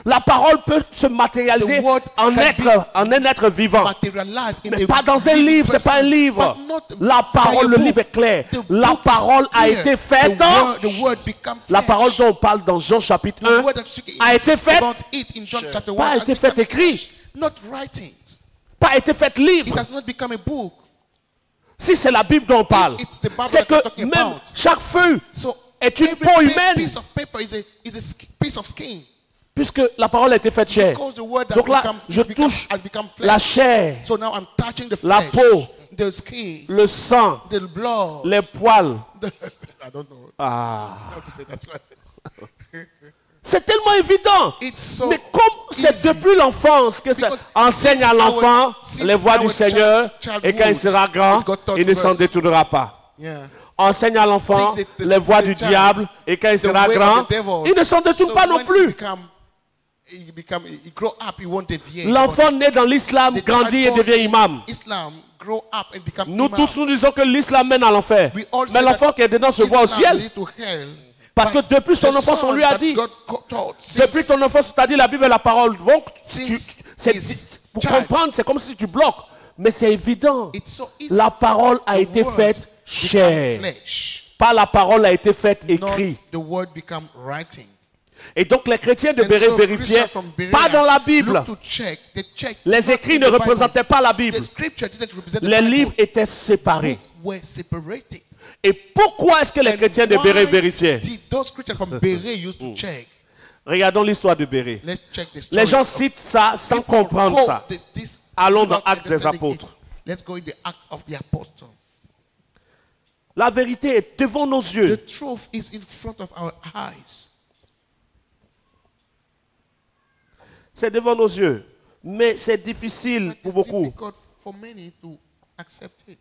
La parole peut se matérialiser The word en can un être vivant. Materialized in Mais a pas dans un living livre, c'est pas un person, livre. but not La by parole, a le book. livre est clair. The La book is parole a clear. été faite. The word become La flesh. parole dont on parle dans Jean chapitre The 1 word that speak- a été faite, about it in John chapter 1 pas a has été faite become écrit, flesh, not writings. pas a été faite It livre. has not become a book. Si c'est la Bible dont on parle, It's the Bible c'est that we're que talking même about. chaque feuille So est une every peau humaine, piece of paper is a piece of skin. puisque la parole a été faite chair. Because the word has Donc là, become, je touche has become flesh. la chair, So now I'm touching the la flesh, peau, the skin, le sang, the blood. les poils. I don't know Ah. how to say that. C'est tellement évident. It's so Mais comme c'est easy. depuis l'enfance que ça Because enseigne à since l'enfant since les voies du our Seigneur, childhood, et quand il sera grand, it got taught il ne to s'en us. détournera pas. Yeah. Enseigne à l'enfant Take the les voies du child, diable, et quand il the sera way of grand, the devil. il ne s'en détourne So pas non when plus. he grow up, he won't deviate. L'enfant But né dans l'islam the grandit et child born devient in imam. Islam grow up and become Nous imam. tous nous disons que l'islam mène à l'enfer. We all Mais say l'enfant that qui est dedans se voit au Islam ciel. lead to hell. Parce que But depuis son the enfance, on son lui a that dit. God taught Depuis since ton enfance, tu as dit la Bible est la parole. Donc, Since c'est- his pour child. comprendre, c'est comme si tu bloques. Mais c'est évident. it's so easy. La parole a The été word faite become chair. flesh. Pas la parole a été faite Not écrit. the word become writing. Et donc les chrétiens de And Béret so vérifiaient Christians from Berea pas dans la Bible. look to check. They check Les not écrits in ne the Bible. représentaient pas la Bible. The scripture didn't represent the Les Bible. livres étaient séparés. Were separated. Et pourquoi est-ce que les And chrétiens de why Béret vérifiaient? did those Christians from Berea used to check? Regardons l'histoire de Béret. Let's check the story. Les gens citent ça sans comprendre ça. This Allons dans without Actes des understanding Apôtres. it. Let's go in the Act of the Apostle. La vérité est devant nos yeux. The truth is in front of our eyes. C'est devant nos yeux. Mais c'est difficile But pour it's beaucoup. difficult for many to accept it.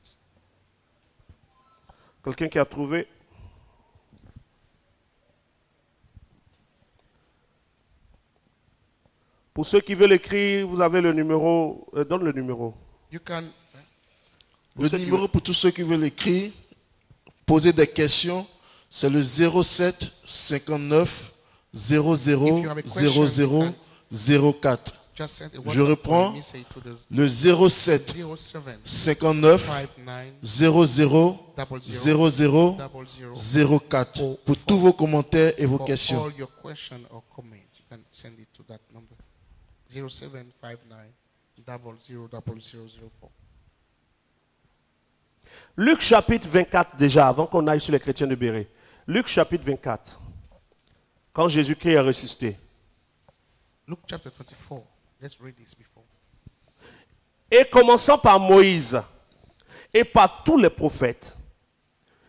Quelqu'un qui a trouvé. Pour ceux qui veulent écrire, vous avez le numéro. Donne le numéro. You can Le numéro pour tous ceux qui veulent écrire, poser des questions, c'est le 07 59 00 00 04. just send a Je WhatsApp reprends. or a message to the Le 07 07 59 59 00 00 00 00 04 pour tous vos commentaires et vos For questions. all your question or comment, you can send it to that number 0759 00 0004. Luc chapitre 24 déjà, avant qu'on aille sur les chrétiens de Béret. Luc chapitre 24. Quand Jésus-Christ est ressuscité. Luke chapter 24. Let's read this before. Et commençant par Moïse et par tous les prophètes,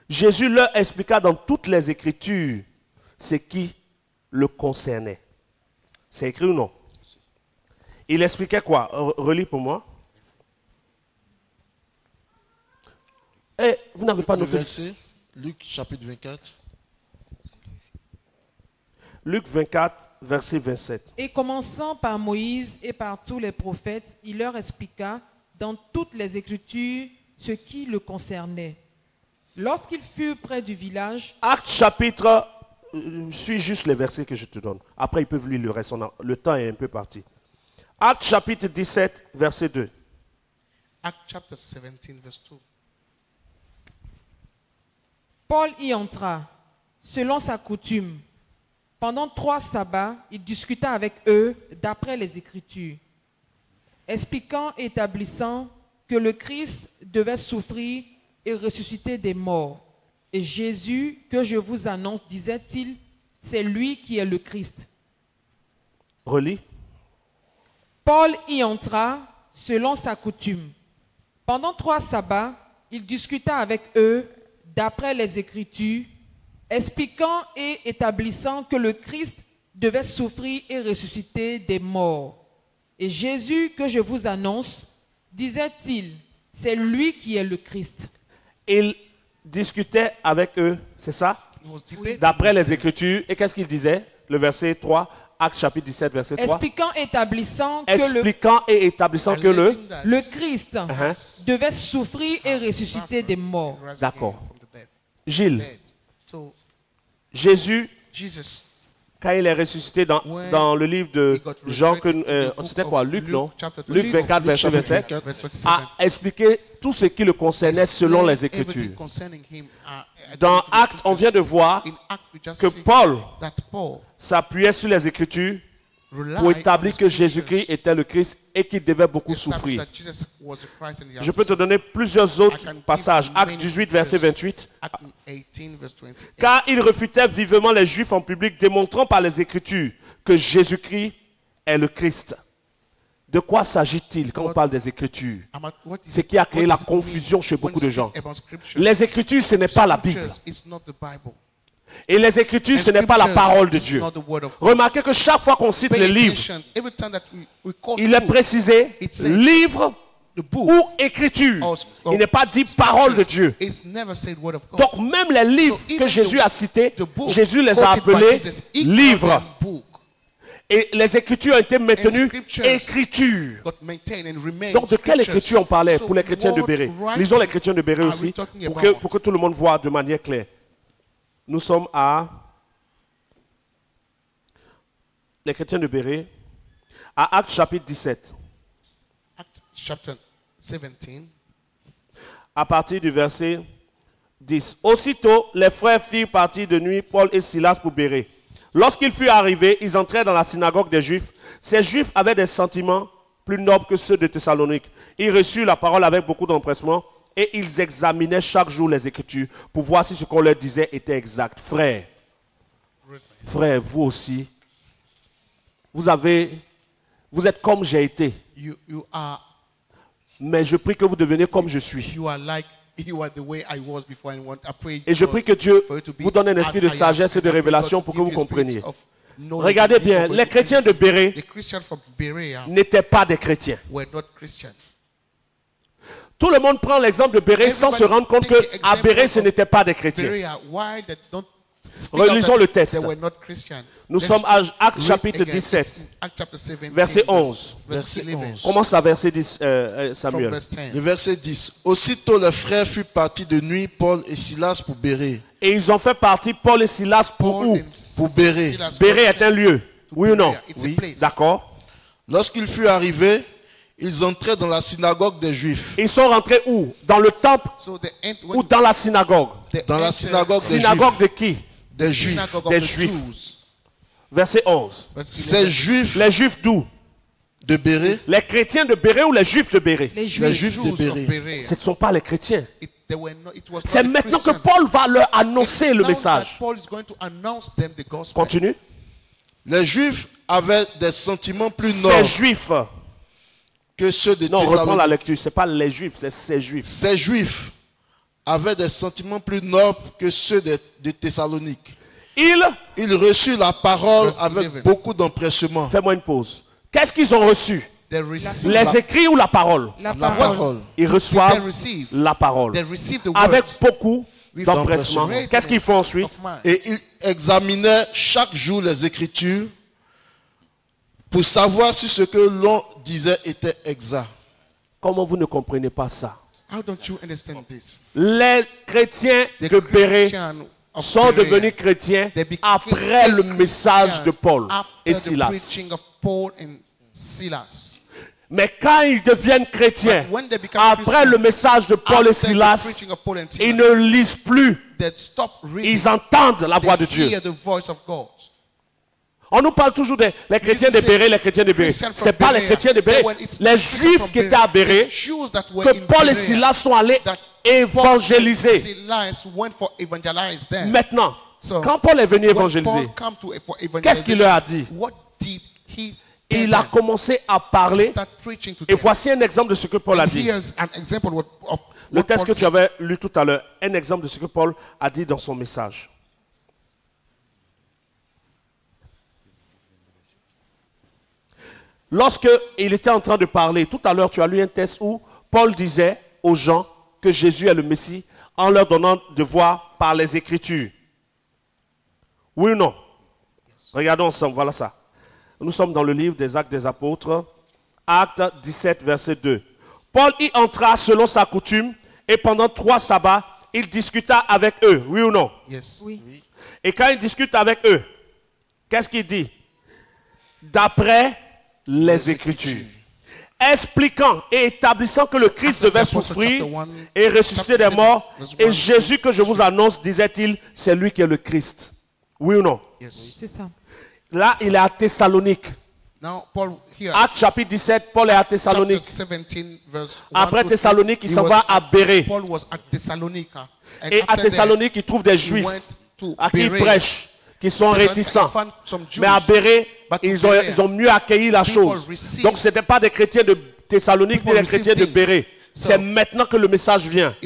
Jésus leur expliqua dans toutes les Écritures ce qui le concernait. C'est écrit ou non? Il expliquait quoi? Relis pour moi. Et vous n'avez pas noté. Verset, Luc chapitre 24. Luc 24, verset 27. Et commençant par Moïse et par tous les prophètes, il leur expliqua dans toutes les Écritures ce qui le concernait. Lorsqu'il fut près du village, Acte chapitre, suis juste les versets que je te donne. Après, ils peuvent lire le reste. Le temps est un peu parti. Acte chapitre 17, verset 2. Acts chapter 17, verse 2. Paul y entra, selon sa coutume. Pendant 3 sabbats, il discuta avec eux d'après les Écritures, expliquant et établissant que le Christ devait souffrir et ressusciter des morts. Et Jésus, que je vous annonce, disait-il, c'est lui qui est le Christ. Relis. Paul y entra selon sa coutume. Pendant 3 sabbats, il discuta avec eux d'après les Écritures, expliquant et établissant que le Christ devait souffrir et ressusciter des morts. Et Jésus, que je vous annonce, disait-il, c'est lui qui est le Christ. Il discutait avec eux, c'est ça? D'après les Écritures. Et qu'est-ce qu'il disait? Le verset 3, Acte chapitre 17, verset 3. Expliquant et établissant que le Christ devait souffrir et ressusciter des morts. D'accord. Gilles, Jésus, quand il est ressuscité dans le livre de Jean, c'était quoi? Luc, non? Luc 24, verset 27, a expliqué tout ce qui le concernait selon les Écritures. Dans Actes, on vient de voir que Paul s'appuyait sur les Écritures pour établir que Jésus-Christ était le Christ et qu'il devait beaucoup souffrir. Je peux te donner plusieurs autres passages. Acte 18, verset 28. Car il refutait vivement les Juifs en public, démontrant par les Écritures que Jésus-Christ est le Christ. De quoi s'agit-il quand on parle des Écritures? Ce qui a créé la confusion chez beaucoup de gens. Les Écritures, ce n'est pas la Bible. Et les Écritures, ce n'est pas la parole de Dieu. Remarquez que chaque fois qu'on cite le livre, il est précisé livre ou écriture. Il n'est pas dit parole de Dieu. Donc même les livres que Jésus a cités, Jésus les a appelés livres. Et les Écritures ont été maintenues écritures. Donc de quelle écriture on parlait pour les chrétiens de Béret? Lisons les chrétiens de Béret aussi pour que tout le monde voit de manière claire. Nous sommes à les chrétiens de Béret, à Actes chapitre 17. Acts chapter 17. À partir du verset 10. Aussitôt, les frères firent partir de nuit Paul et Silas pour Béret. Lorsqu'ils furent arrivés, ils entrèrent dans la synagogue des Juifs. Ces Juifs avaient des sentiments plus nobles que ceux de Thessalonique. Ils reçurent la parole avec beaucoup d'empressement. Et ils examinaient chaque jour les Écritures pour voir si ce qu'on leur disait était exact. Frères, vous aussi, vous êtes comme j'ai été. Mais je prie que vous deveniez comme je suis. Et je prie que Dieu vous donne un esprit de sagesse et de révélation pour que vous compreniez. Regardez bien, les chrétiens de Béret n'étaient pas des chrétiens. Tout le monde prend l'exemple de Béret sans se rendre compte qu'à Béret, ce n'était pas des chrétiens. Relisons le texte. Nous sommes à Actes chapitre 17, verset 11. Commence à verset 10, Samuel. Le verset 10. Aussitôt les frères furent partis de nuit, Paul et Silas pour Béret. Et ils ont fait partie, Paul et Silas, pour où? Pour Béret. Béret est un lieu, oui ou non? Oui. D'accord. Lorsqu'ils furent arrivés, ils entraient dans la synagogue des Juifs. Ils sont rentrés où? Dans le temple ou dans la synagogue? Dans la synagogue des synagogue Juifs. de qui? Des Juifs. Des Juifs. Verset 11. Ces Juifs. Les Juifs d'où? De Béret. Les chrétiens de Béret ou les Juifs de Béret? Les Juifs de Béret. Ce ne sont pas les chrétiens. C'est maintenant que Paul va leur annoncer le message. Continue. Les Juifs avaient des sentiments plus Ces nobles. Juifs que ceux de Non, reprends la Thessalonique. lecture. Ce n'est pas les Juifs, c'est ces Juifs. Ces Juifs avaient des sentiments plus nobles que ceux de Thessalonique. Ils reçurent la parole avec beaucoup d'empressement. Fais-moi une pause. Qu'est-ce qu'ils ont reçu? Les écrits ou la parole? La parole. Ils reçoivent la parole avec beaucoup d'empressement. Qu'est-ce qu'ils font ensuite? Et ils examinaient chaque jour les Écritures pour savoir si ce que l'on disait était exact. Comment vous ne comprenez pas ça? How don't you understand this? Les chrétiens de Bérée sont devenus chrétiens après le message de Paul et Silas. Mais quand ils deviennent chrétiens, après le message de Paul et Silas, ils ne lisent plus. Ils entendent la voix de Dieu. On nous parle toujours des chrétiens de Bérée, les chrétiens de Bérée. Ce n'est pas les chrétiens de Bérée. Les Juifs qui étaient à Bérée, que Paul et Silas sont allés évangéliser. Maintenant, quand Paul est venu évangéliser, qu'est-ce qu'il leur a dit? Il a commencé à parler. Et voici un exemple de ce que Paul a dit. Le texte que tu avais lu tout à l'heure, un exemple de ce que Paul a dit dans son message. Lorsque il était en train de parler, tout à l'heure tu as lu un texte où Paul disait aux gens que Jésus est le Messie en leur donnant de voir par les Écritures. Oui ou non? Regardons ensemble, voilà ça. Nous sommes dans le livre des Actes des Apôtres, Actes 17, verset 2. Paul y entra selon sa coutume et pendant 3 sabbats, il discuta avec eux. Oui ou non? Yes. Oui. Et quand il discute avec eux, qu'est-ce qu'il dit? D'après les Écritures. Expliquant et établissant que le Christ devait souffrir et ressusciter des morts. Et Jésus que je vous annonce, disait-il, c'est lui qui est le Christ. Oui ou non? C'est ça. Là, il est à Thessalonique. Acte chapitre 17, Paul est à Thessalonique. Après Thessalonique, il s'en va à Bérée. Et à Thessalonique, il trouve des Juifs à qui il prêche, qui sont réticents. Mais à Bérée, ils ont mieux accueilli la chose. Donc ce n'étaient pas des chrétiens de Thessalonique ni des chrétiens de Bérée. C'est maintenant que le message vient.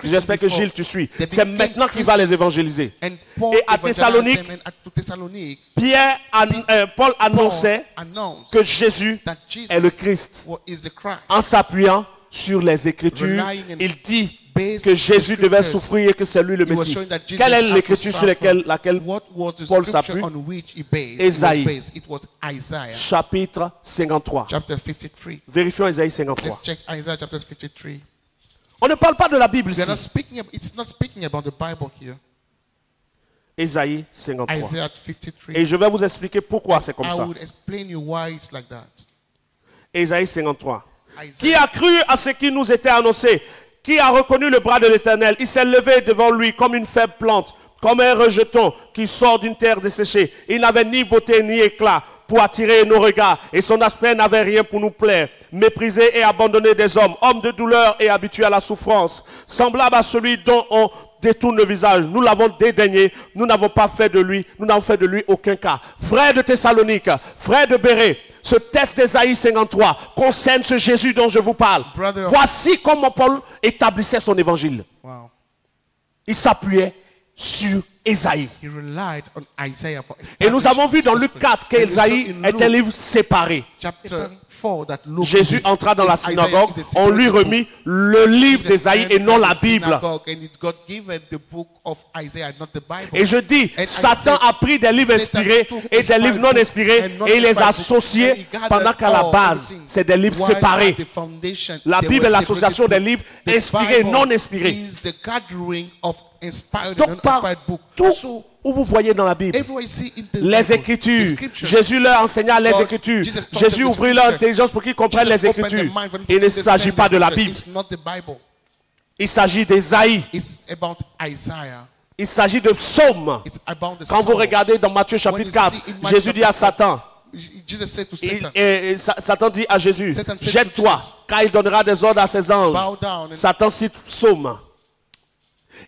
J'espère que Gilles, tu suis. C'est maintenant qu'il va les évangéliser. Et à Thessalonique, Paul annonçait que Jésus est le Christ. En s'appuyant sur les Écritures, il dit que Jésus devait souffrir et que c'est lui le Messie. Quelle est l'écriture sur laquelle Paul s'appuie? Ésaïe, chapitre 53. Vérifions Ésaïe 53. On ne parle pas de la Bible ici. Ésaïe 53. Et je vais vous expliquer pourquoi c'est comme ça. Ésaïe 53. Qui a cru à ce qui nous était annoncé? Qui a reconnu le bras de l'Éternel? Il s'est levé devant lui comme une faible plante, comme un rejeton qui sort d'une terre desséchée. Il n'avait ni beauté ni éclat pour attirer nos regards, et son aspect n'avait rien pour nous plaire. Méprisé et abandonné des hommes, homme de douleur et habitué à la souffrance, semblable à celui dont on détourne le visage. Nous l'avons dédaigné, nous n'avons fait de lui aucun cas. Frères de Thessalonique, frères de Bérée, ce texte d'Ésaïe 53 concerne ce Jésus dont je vous parle. Voici comment Paul établissait son évangile. Wow. Il s'appuyait sur Ésaïe. Et nous avons vu dans Luc 4 qu'Ésaïe est un livre séparé. Jésus entra dans la synagogue, on lui remit le livre d'Ésaïe et non la Bible. Et je dis, Satan a pris des livres inspirés et des livres non inspirés et il les a associés pendant qu'à la base, c'est des livres séparés. La Bible est l'association des livres inspirés et non inspirés. Donc partout où vous voyez dans la Bible les Écritures, Jésus leur enseigna les Écritures. Jésus ouvrit leur intelligence pour qu'ils comprennent les Écritures. Il ne s'agit pas de la Bible. Il s'agit d'Ésaïe. Il s'agit de psaumes. Quand vous regardez dans Matthieu chapitre 4, Jésus dit à Satan, Satan dit à Jésus, jette-toi, car il donnera des ordres à ses anges. Satan cite psaumes.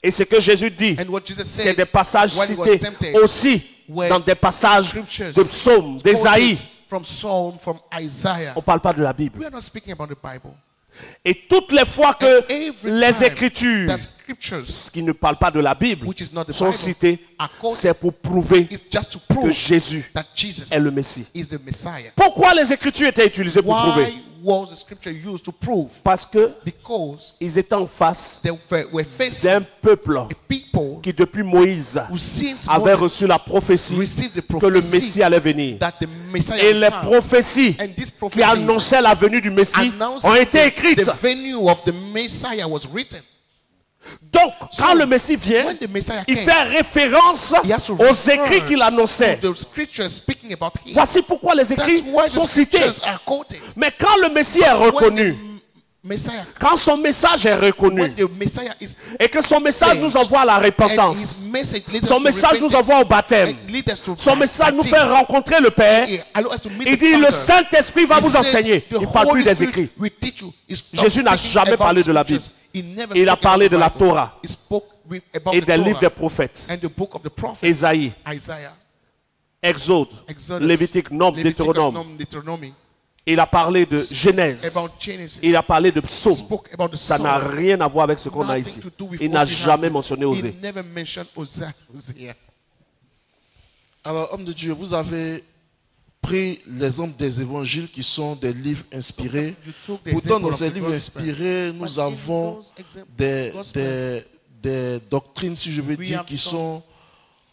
Et ce que Jésus dit, c'est des passages cités aussi dans des passages de psaumes, d'Ésaïe. from Psalm, from Isaiah. On ne parle pas de la Bible. We are not speaking about the Bible. Et toutes les fois que Every les time Écritures, that scriptures, qui ne parlent pas de la Bible, which is not the sont Bible, citées, are quoted, c'est pour prouver it's just to que prove Jésus that Jesus est le Messie. is the Messiah. Pourquoi les Écritures étaient utilisées pour prouver? Why was the scripture used to prove? Parce que Because ils étaient en face they were facing d'un peuple a people qui depuis Moïse who since avait Moses reçu la prophétie received the que le prophecy Messie allait venir. that the Messiah Et would les come. prophéties And these qui prophecies annonçaient la venue du Messie announcing ont été the écrites. venue of the Messiah was written. Donc, quand So, le Messie vient, when the Messiah il came, fait référence he has to aux refer écrits qu'il annonçait. to the scriptures speaking about him. Voici pourquoi les That's écrits why the sont cités. scriptures are quoted. Mais quand le Messie est When reconnu, the Messiah, quand son message est when reconnu, the Messiah is et que son message nous envoie à la and repentance, his message leads son us to message nous repentance, envoie au baptême, and leads us to son message nous fait baptism. rencontrer le Père, He allows us to meet il the dit le Father. Saint-Esprit va He vous said, enseigner. the Il ne parle plus Holy des Spirit écrits. will teach you. He stopped Jésus n'a speaking jamais about parlé de la scriptures. He never Il a spoke parlé about de la the Bible. Torah He spoke about et the des livres Torah des prophètes. and the book of the prophet Ésaïe, Isaiah, Exode, Exodus, Lévitique, Nombre, Leviticus, Deutéronome. Nom, Deuteronomy, Il a parlé de Genèse. about Genesis. Il a parlé de psaume. Spoke about the Ça n'a Psalm. rien à voir avec ce qu'on a Nothing ici. to do with Il what n'a we jamais have. mentionné He Osée. never mentioned Hosea. Alors, homme de Dieu, vous avez pris l'exemple des évangiles qui sont des livres inspirés. You took the Pourtant, example dans of ces the livres gospel. inspirés, But nous in avons those examples, des, gospel, des doctrines, si je veux we dire, have qui some sont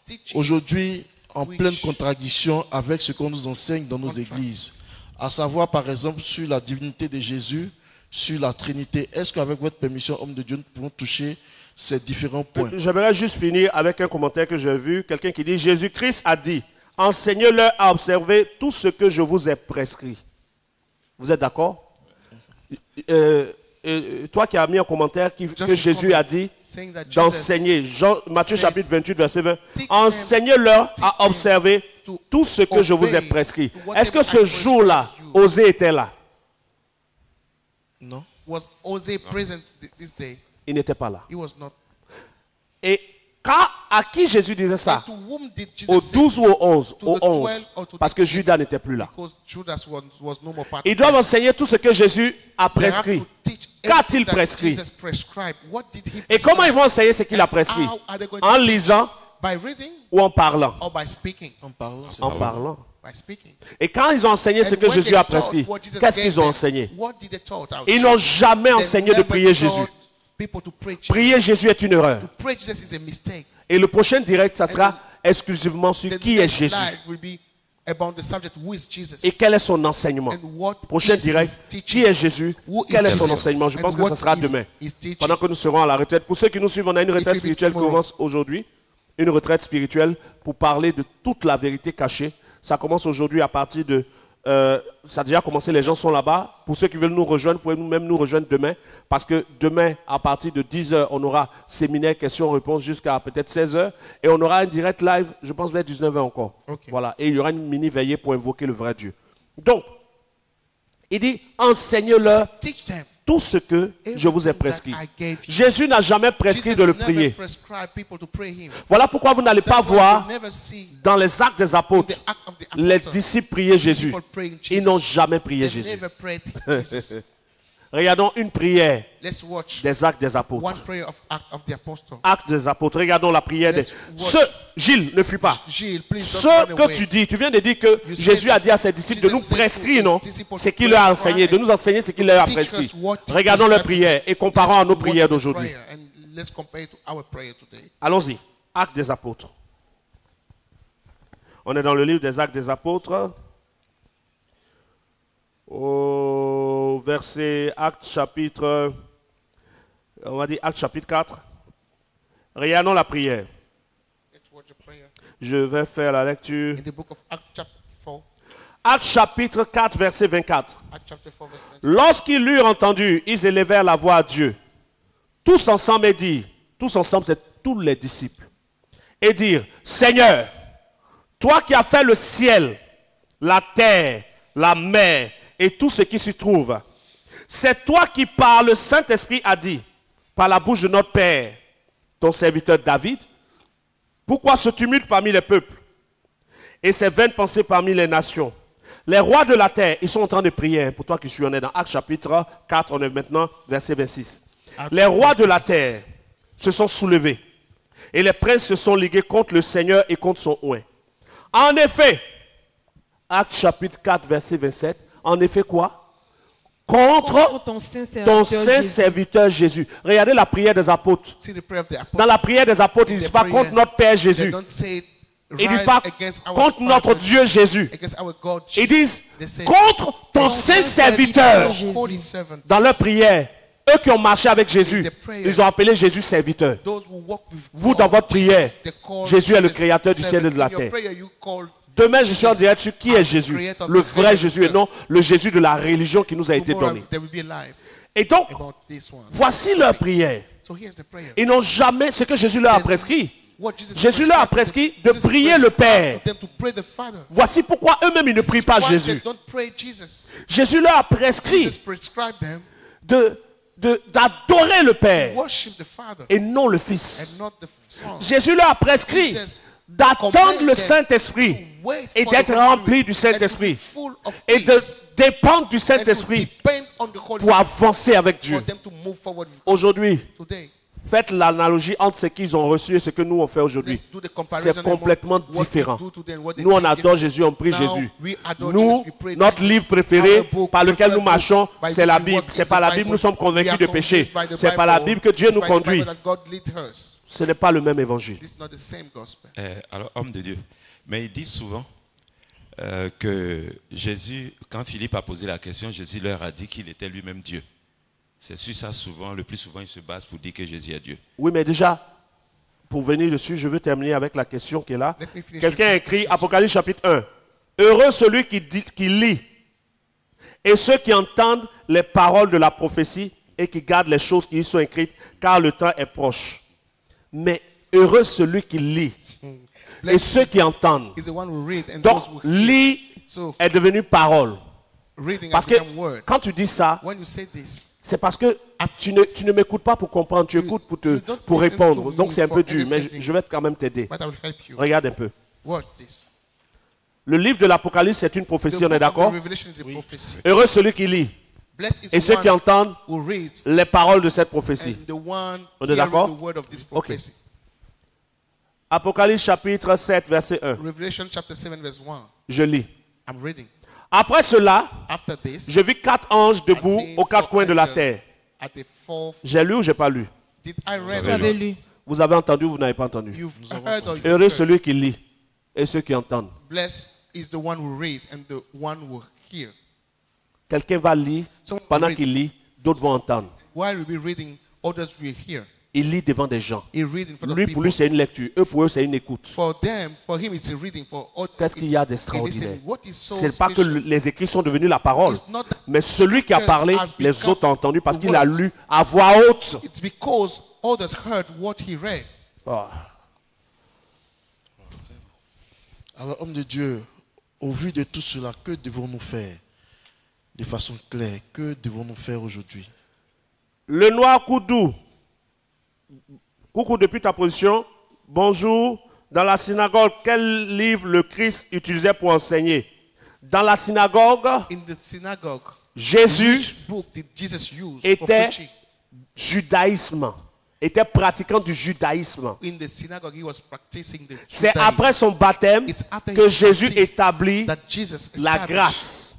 teaching aujourd'hui en which pleine contradiction avec ce qu'on nous enseigne dans nos églises. À savoir, par exemple, sur la divinité de Jésus, sur la Trinité. Est-ce qu'avec votre permission, homme de Dieu, nous pouvons toucher ces différents points? J'aimerais juste finir avec un commentaire que j'ai vu. Quelqu'un qui dit, Jésus-Christ a dit, enseignez-leur à observer tout ce que je vous ai prescrit. Vous êtes d'accord? Toi qui as mis un commentaire que Jésus a dit saying that Jesus d'enseigner. Matthieu said, chapitre 28, verset 20. Teach Enseignez-leur them à observer to tout ce que je vous ai obey prescrit. to whatever Est-ce que I ce prescribe jour-là, you. Osée était là? Non. was Hosea present this day? Il n'était pas là. He was not. Et à qui Jésus disait ça? And to whom did Jesus Aux say 12 ou this? aux 11? To Aux the 11. 12 or to Parce the que Judas n'était plus là. Because Judas was no more part Ils of doivent it. enseigner tout ce que Jésus a They have prescrit. to teach Qu'a-t-il everything that prescrit? Jesus prescribed. What did he Et comment prescribe? ils vont enseigner ce qu'il a prescrit? How are they going to En teach? lisant By reading ou en parlant? or by speaking? En parlant, c'est En vrai. parlant. By speaking. Et quand ils ont enseigné ce And que when Jésus they a taught prescrit, what Jesus qu'est-ce gave qu'ils ont them, enseigné? What did they taught out? Ils n'ont jamais They enseigné de never prier taught Jésus. people to pray Jesus. Prier Jésus est une erreur. To pray Jesus is a mistake. Et le prochain direct, ça sera exclusivement sur The qui est next Jésus slide will be about the subject who is Jesus. et quel est son enseignement. And what Prochain is direct, his teaching? qui est Jésus, Who quel is est son Jesus? enseignement. Je And pense que what ce sera is demain, his teaching? pendant que nous serons à la retraite. Pour ceux qui nous suivent, on a une retraite will be spirituelle qui tomorrow. commence aujourd'hui. Une retraite spirituelle pour parler de toute la vérité cachée. Ça commence aujourd'hui à partir de... ça a déjà commencé, les gens sont là-bas. Pour ceux qui veulent nous rejoindre, vous pouvez même nous rejoindre demain. Parce que demain, à partir de 10h, on aura séminaire, questions-réponses jusqu'à peut-être 16h. Et on aura un direct live, je pense vers 19h encore. Okay. Voilà. Et il y aura une mini-veillée pour invoquer le vrai Dieu. Donc, il dit, enseigne-leur Teach them tout ce que je vous ai everything prescrit. that I gave you. Jésus n'a jamais prescrit Jesus de le never prier. prescribed people to pray him. Voilà pourquoi vous n'allez pas That's why voir you never see dans les actes des in apôtres the act of the les apostles, disciples prier Jésus. people praying Ils Jesus. n'ont jamais prié They Jésus. never prayed Jesus. Regardons une prière Let's watch des actes des one apôtres. prayer of act of the apostle. Actes des apôtres. Regardons la prière des... Let's watch. Gilles, ne fuis pas. Gilles, please don't Ce run que away. tu dis, tu viens de dire que You Jésus said a dit à ses disciples de Jesus nous said prescrire, to non? his disciples Ce to qu'il leur a prescribe enseigné, de nous enseigner ce qu'il leur a Teach prescrit. us what he Regardons leurs prescribed. prières et comparons à Let's nos watch prières the d'aujourd'hui. prayer and let's compare it to our prayer today. Allons-y. Actes des apôtres. On est dans le livre des Actes des apôtres. Au verset Actes chapitre, on va dire Actes chapitre 4. Regardons la prière. Let's watch the prayer Je vais faire la lecture. in the book of Acts chapter 4. Actes chapitre 4, verset 24. Acts chapter 4 verse 20. Lorsqu'ils l'eurent entendu, ils élevèrent la voix à Dieu. Tous ensemble et dirent, tous ensemble, c'est tous les disciples, et dirent, Seigneur, toi qui as fait le ciel, la terre, la mer et tout ce qui s'y trouve, c'est toi qui par le Saint-Esprit as dit, par la bouche de notre Père, ton serviteur David, pourquoi ce tumulte parmi les peuples et ces vaines pensées parmi les nations? Les rois de la terre, ils sont en train de prier. Pour toi qui suis, on est dans Actes chapitre 4, on est maintenant verset 26. Les rois de la terre se sont soulevés et les princes se sont ligués contre le Seigneur et contre son oint. En effet, Actes chapitre 4, verset 27, en effet quoi? Contre ton saint serviteur Jésus. Regardez la prière des apôtres. Dans la prière des apôtres, ils ne disent pas contre notre Père Jésus. Ils ne disent pas contre notre Dieu Jésus. Ils disent contre ton saint serviteur. Dans leur prière, eux qui ont marché avec Jésus, ils ont appelé Jésus serviteur. Vous, dans votre prière, Jésus est le créateur du ciel et de la terre. Demain, je suis en direct sur qui est Jésus, le vrai Jésus et non le Jésus de la religion qui nous a été donné. Et donc, voici leur prière. Ils n'ont jamais, ce que Jésus leur a prescrit. Jésus leur a prescrit de prier le Père. Voici pourquoi eux-mêmes ils ne prient pas Jésus. Jésus leur a prescrit d'adorer le Père et non le Fils. Jésus leur a prescrit d'attendre le Saint-Esprit et d'être rempli du Saint-Esprit et de dépendre du Saint-Esprit pour avancer avec Dieu. Aujourd'hui, faites l'analogie entre ce qu'ils ont reçu et ce que nous on fait aujourd'hui. C'est complètement différent. Nous on adore Jésus, on prie Jésus. Nous, notre livre préféré par lequel nous marchons, c'est la Bible. C'est par la Bible nous sommes convaincus de péché. C'est par la Bible que Dieu nous conduit. Ce n'est pas le même évangile. Alors, homme de Dieu, mais il dit souvent que Jésus, quand Philippe a posé la question, Jésus leur a dit qu'il était lui-même Dieu. C'est sur ça souvent, le plus souvent, il se base pour dire que Jésus est Dieu. Oui, mais déjà, pour venir dessus, je veux terminer avec la question qui est là. Quelqu'un a écrit Apocalypse chapitre 1. Heureux celui qui lit et ceux qui entendent les paroles de la prophétie et qui gardent les choses qui y sont écrites, car le temps est proche. Mais heureux celui qui lit et ceux qui entendent. Donc, lit est devenu parole. Parce que quand tu dis ça, c'est parce que tu ne m'écoutes pas pour comprendre, tu écoutes pour répondre. Donc c'est un peu dur, mais je vais quand même t'aider. Regarde un peu. Le livre de l'Apocalypse, c'est une prophétie, on est d'accord? Heureux celui qui lit et ceux qui entendent les paroles de cette prophétie. On est d'accord? Ok. Apocalypse chapitre 7, verset 1. Je lis. Après cela, je vis 4 anges debout aux 4 coins de la terre. J'ai lu ou j'ai pas lu? Vous avez lu. Vous avez entendu ou vous n'avez pas entendu? Heureux celui qui lit et ceux qui entendent. Quelqu'un va lire, pendant qu'il lit, d'autres vont entendre. Il lit devant des gens. Lui, pour lui, c'est une lecture. Eux, pour eux, c'est une écoute. Qu'est-ce qu'il y a d'extraordinaire? Ce n'est pas que les écrits sont devenus la parole, mais celui qui a parlé, les autres ont entendu parce qu'il a lu à voix haute. Oh. Alors, homme de Dieu, au vu de tout cela, que devons-nous faire de façon claire? Que devons-nous faire aujourd'hui? Le noir Koudou. Coucou depuis ta position. Bonjour. Dans la synagogue, quel livre le Christ utilisait pour enseigner? Dans la synagogue, Jésus était judaïsme. Était pratiquant du judaïsme. C'est après son baptême que Jésus établit la grâce.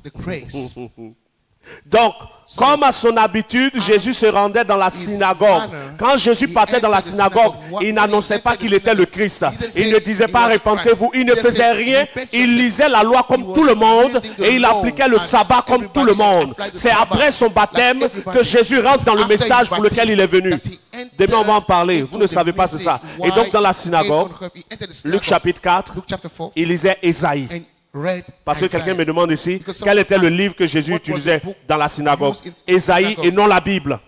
Donc, comme à son habitude, Jésus se rendait dans la synagogue. Quand Jésus partait dans la synagogue, il n'annonçait pas qu'il était le Christ. Il ne disait pas repentez-vous. Il ne faisait rien. Il lisait la loi comme tout le monde et il appliquait le sabbat comme tout le monde. C'est après son baptême que Jésus rentre dans le message pour lequel il est venu. Demain, on va en parler. Vous ne savez pas, c'est ça. Et donc, dans la synagogue, Luc chapitre 4, il lisait Ésaïe. Parce que quelqu'un me demande ici, quel était le livre que Jésus utilisait dans la synagogue? Ésaïe et non la Bible.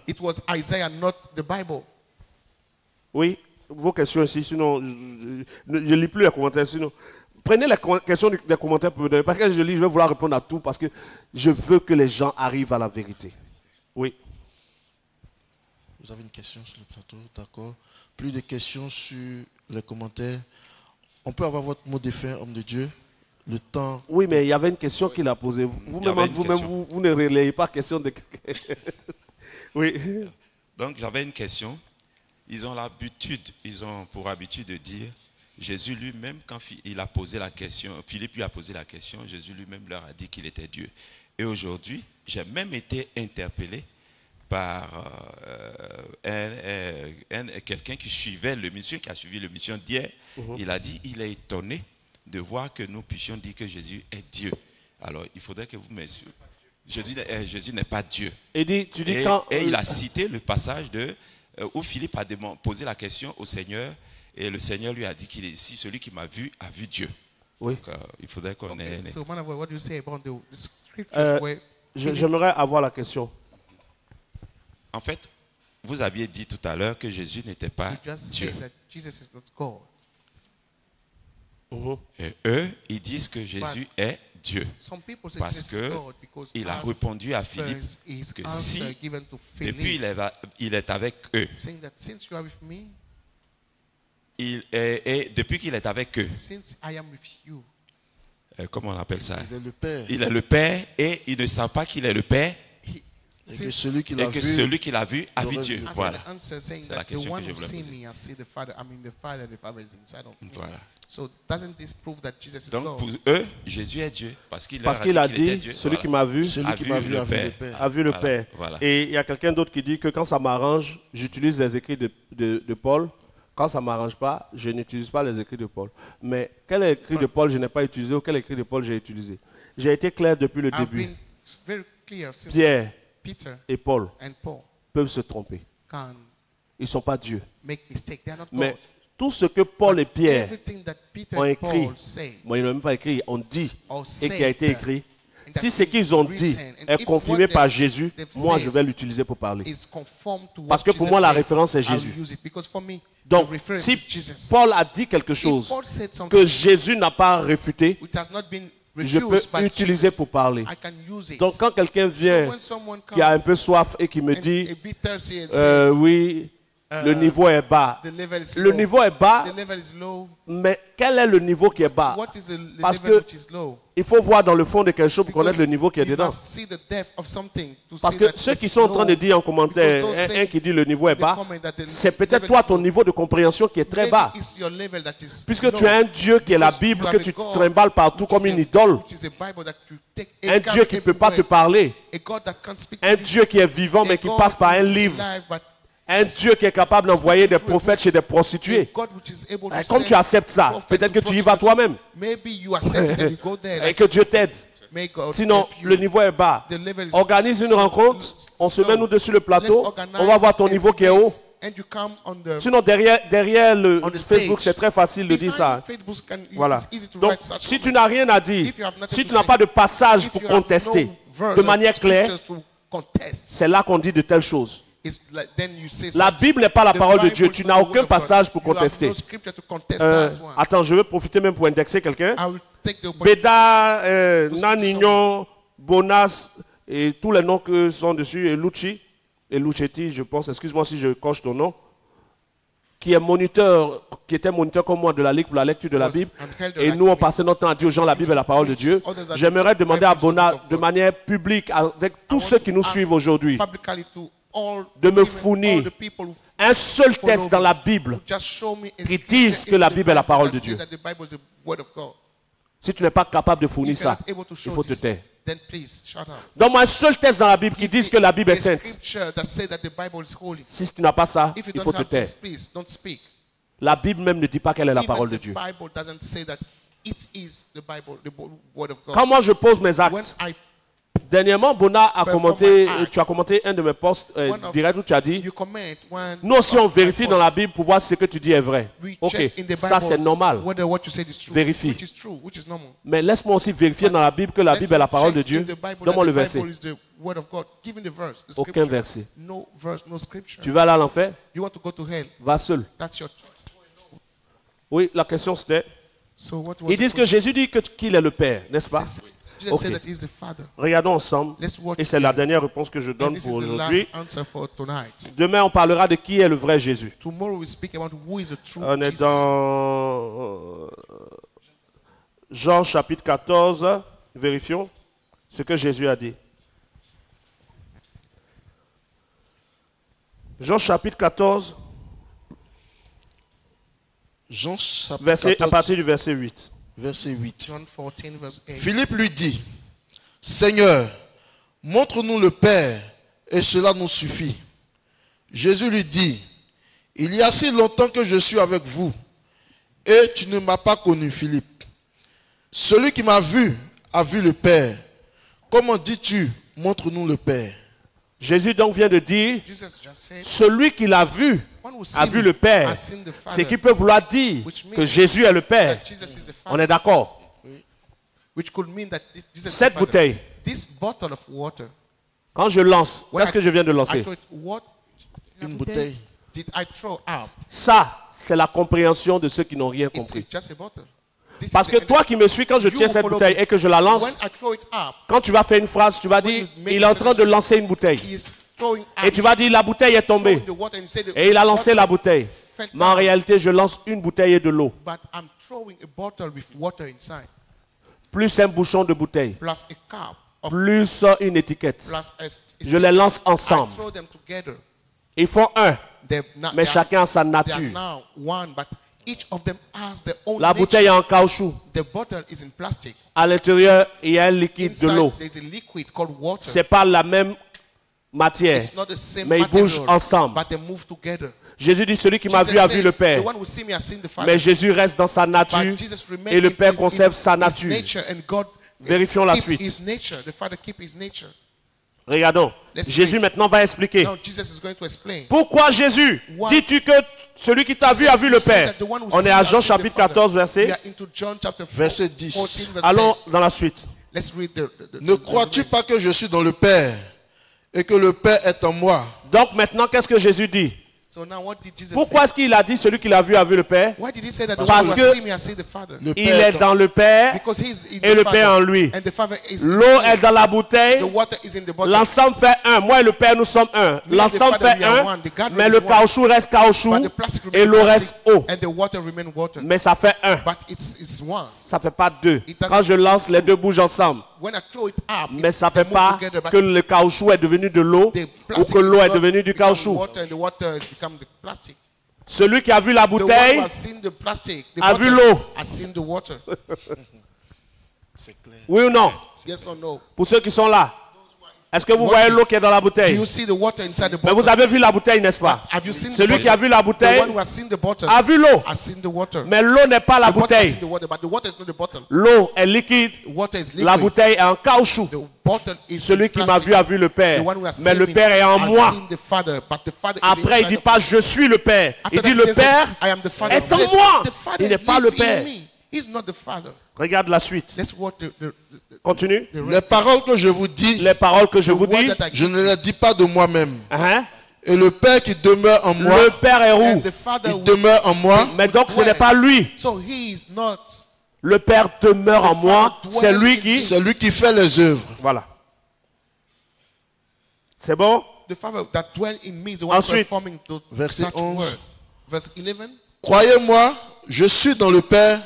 Oui, vos questions ici, sinon, je ne lis plus les commentaires, sinon. Prenez les questions des commentaires pour me donner. Parce que je lis, je vais vouloir répondre à tout parce que je veux que les gens arrivent à la vérité. Oui. Vous avez une question sur le plateau, d'accord. Plus de questions sur les commentaires. On peut avoir votre mot de fin, homme de Dieu. le temps. Oui, mais il y avait une question qu'il a posée. Vous ne relayez pas question de quelqu'un. Oui. Donc j'avais une question. Ils ont pour habitude de dire, Jésus lui-même, quand il a posé la question, Philippe lui a posé la question, Jésus lui-même leur a dit qu'il était Dieu. Et aujourd'hui, j'ai même été interpellé par quelqu'un qui suivait l'émission, qui a suivi l'émission d'hier. Il a dit, il est étonné de voir que nous puissions dire que Jésus est Dieu. Alors, il faudrait que vous m'expliquiez. Jésus n'est pas Dieu. Et il a cité le passage où Philippe a posé la question au Seigneur, et le Seigneur lui a dit qu'il est ici, celui qui m'a vu a vu Dieu. Oui. Donc, il faudrait qu'on ait... J'aimerais avoir la question. En fait, vous aviez dit tout à l'heure que Jésus n'était pas Dieu. Et eux, ils disent que Jésus est Dieu. Parce qu'il a répondu à Philippe que si, depuis il est avec eux, et depuis qu'il est avec eux, comment on appelle ça? Il est le Père. Il est le Père et ils ne savent pas qu'il est le Père. Et que celui qui l'a vu a vu Dieu. Voilà. C'est la question que je voulais poser. Voilà. Donc pour eux, Jésus est Dieu. Parce qu'il a dit, celui qui m'a vu a vu le Père. Voilà. Et il y a quelqu'un d'autre qui dit que quand ça m'arrange, j'utilise les écrits de Paul. Quand ça ne m'arrange pas, je n'utilise pas les écrits de Paul. Mais quel écrit de Paul je n'ai pas utilisé ou quel écrit de Paul j'ai utilisé? J'ai été clair depuis le début. Pierre et Paul peuvent se tromper. Ils ne sont pas Dieu. Mais tout ce que Paul et Pierre ont écrit, moi ils n'ont même pas écrit, ont dit et qui a été écrit, si ce qu'ils ont dit est confirmé par Jésus, moi je vais l'utiliser pour parler. Parce que pour moi la référence est Jésus. Donc si Paul a dit quelque chose que Jésus n'a pas réfuté, je peux l'utiliser pour parler. Donc quand quelqu'un vient qui a un peu soif et qui me dit oui, le niveau est bas. Le niveau est bas, mais quel est le niveau qui est bas? Parce que il faut voir dans le fond de quelque chose pour connaître le niveau qui est dedans. Parce que ceux qui sont en train de dire en commentaire, un qui dit le niveau est bas, c'est peut-être toi ton niveau de compréhension qui est très bas. Puisque tu as un Dieu qui est la Bible, que tu trimbales partout comme une idole. Un Dieu qui ne peut pas te parler. Un Dieu qui est vivant mais qui passe par un livre. Un Dieu qui est capable d'envoyer des prophètes chez des prostituées. Comme tu acceptes ça, peut-être que tu y vas toi-même. Et que Dieu t'aide. Sinon, le niveau est bas. Organise une rencontre, on se met nous dessus le plateau, on va voir ton niveau qui est haut. Sinon, derrière le Facebook, c'est très facile de dire ça. Voilà. Donc, si tu n'as rien à dire, si tu n'as pas de passage pour contester de manière claire, c'est là qu'on dit de telles choses. La Bible n'est pas la parole de Dieu. Tu n'as aucun passage pour contester. Attends, je vais profiter même pour indexer quelqu'un. Beda, Nanignon, Bonas et tous les noms qui sont dessus, et Lucci, et Lucetti, je pense, excuse-moi si je coche ton nom, qui était moniteur comme moi de la Ligue pour la lecture de la Bible. Et nous, on passait notre temps à dire aux gens, la Bible est la parole de Dieu. J'aimerais demander à Bonas, de manière publique, avec tous ceux qui nous suivent aujourd'hui, de me fournir un seul texte dans la Bible qui dise que la Bible est la parole de Dieu. Si tu n'es pas capable de fournir ça, il faut te taire. Donne-moi un seul texte dans la Bible qui dise que la Bible est sainte. Si tu n'as pas ça, il faut te taire. La Bible même ne dit pas qu'elle est la parole de Dieu. Quand moi je pose mes actes, dernièrement, Bona a commenté, tu as commenté un de mes posts directs où tu as dit, nous aussi on vérifie dans la Bible pour voir si ce que tu dis est vrai. Ok, ça c'est normal. Vérifie. Mais laisse-moi aussi vérifier dans la Bible que la Bible est la parole de Dieu. Donne-moi le verset. Aucun verset. Tu vas aller à l'enfer? Va seul. Oui, la question c'était, ils disent que Jésus dit qu'il est le Père, n'est-ce pas? Okay. Regardons ensemble, et c'est la dernière réponse que je donne pour aujourd'hui. Demain, on parlera de qui est le vrai Jésus. On est dans Jean chapitre 14, vérifions ce que Jésus a dit. Jean chapitre 14, Jean chapitre verset, 14, à partir du verset 8. verset 8. John 14, verse 8. Philippe lui dit, Seigneur, montre-nous le Père, et cela nous suffit. Jésus lui dit, il y a si longtemps que je suis avec vous, et tu ne m'as pas connu, Philippe. Celui qui m'a vu a vu le Père. Comment dis-tu, montre-nous le Père? Jésus donc vient de dire, Jesus just said, celui qui l'a vu one who a seen vu le Père. has seen the Ce Father, qui peut vouloir dire which means que Jésus est le Père. that Jesus is the On Father, est d'accord? which could mean that Jesus is the Cette Father. bouteille, This bottle of water, quand je lance, when qu'est-ce que je viens de I lancer? throw it, what Une bouteille. did I throw up? Ça, c'est la compréhension de ceux qui n'ont rien It's compris. just a bottle. This Parce is que the- toi qui me suis, quand je You tiens cette follow bouteille me. et que je la lance, When I throw it up, quand tu vas faire une phrase, tu vas dire, you make il est en train de sentences, lancer une bouteille. he is throwing up. Et tu vas dire, la bouteille est tombée. Throwing the water and you say the Et il a lancé water la bouteille. fell Mais en down. réalité, je lance une bouteille et de l'eau, But I'm throwing a bottle with water inside, plus un bouchon de bouteille, plus a cup of, plus une étiquette. plus a Je les lance I ensemble. throw them together. Ils font un, mais They chacun a sa are nature. now one, but each of them has their own La nature. bouteille est en caoutchouc. The bottle is in plastic. À l'intérieur, il y a un liquide de Inside l'eau. there's a liquid called water. C'est pas la même matière, It's not the same mais ils bougent material, ensemble. but they move together. Jésus dit, celui qui m'a Jesus vu a said, vu le Père. The one who see me has seen the Father. Mais Jésus reste dans sa nature But Jesus remained et le in Père his- conserve in sa his nature. nature, and God Vérifions la keep suite. his nature. The Father keep his nature. Regardons. Let's Jésus read. maintenant va expliquer. Now Jesus is going to explain. Pourquoi Jésus Why? dis-tu que celui qui t'a vu a vu le Père? On est à Jean chapitre 14, We verset. are into John chapter Verset 10. 14, verse Allons 10. dans la suite. Let's read Ne crois-tu pas que je suis dans le Père et que le Père est en moi? Donc maintenant, qu'est-ce que Jésus dit? So now what did Jesus Pourquoi say? est-ce qu'il a dit celui qui l'a vu a vu le Père? Why did he say that the Parce one who que has seen me has seen the Father? Le Il Père est dans le Père Because he is in et the le Father, Père en lui. and the Father is in L'eau him. est dans la bouteille. The water is in the bottle. L'ensemble fait un. Moi et le Père, nous sommes un. Me and the L'ensemble Father, fait we are un. one. The gathering Mais is le one. caoutchouc reste caoutchouc But the plastic et remains l'eau plastic, reste eau. and the water remains water. Mais ça fait un. But it's one. Ça fait pas deux. It doesn't Quand je lance, les deux bougent ensemble. When I throw it up, Mais ça they fait move pas together, but que le caoutchouc est devenu de l'eau the ou plastic que l'eau is est not devenue du become caoutchouc. water, and the water has become the plastic. Celui qui a vu la The one bouteille who has seen the plastic, the a bottle, vu l'eau. has seen the water. C'est clair. Oui ou non? Yes or no? Pour ceux qui sont là. Est-ce que vous voyez l'eau qui est dans la Do bouteille? you see the water inside the Mais bottle? vous avez vu la bouteille, n'est-ce pas? Have you seen the Celui qui a bottle? vu la The bouteille one who has seen the bottle a vu l'eau. has seen the water. Mais l'eau n'est pas la The bottle has bouteille. seen the water, but the water is not the bottle. L'eau est liquide. The water is liquid. La bouteille est en caoutchouc. The bottle is Celui in qui m'a plastic. vu a vu le Père. The one who has Mais seen le me Père est en has moi. seen the Father, but the Father is Après, il inside dit of pas me. je suis le Père. After Il dit that, le he said, Père I am the Father. est en Said, moi. The Father Il n'est pas le lives in Père. me. He's not the Father. Regarde la suite. Let's watch the Continue. Les paroles que je vous dis, Les paroles que je vous dis. word that I je ne les dis pas de moi-même. Hein? Et le Père qui demeure en moi, Le Père est and où? the Father il demeure en moi, Mais donc ce n'est pas lui. So he is not. Le Père demeure en The moi. Father C'est dwells lui in qui. c'est lui qui fait les œuvres. Voilà. C'est bon? The Father that dwells in me is the one Ensuite, performing the verset such 11. word. Verse 11. Croyez-moi, je suis dans le Père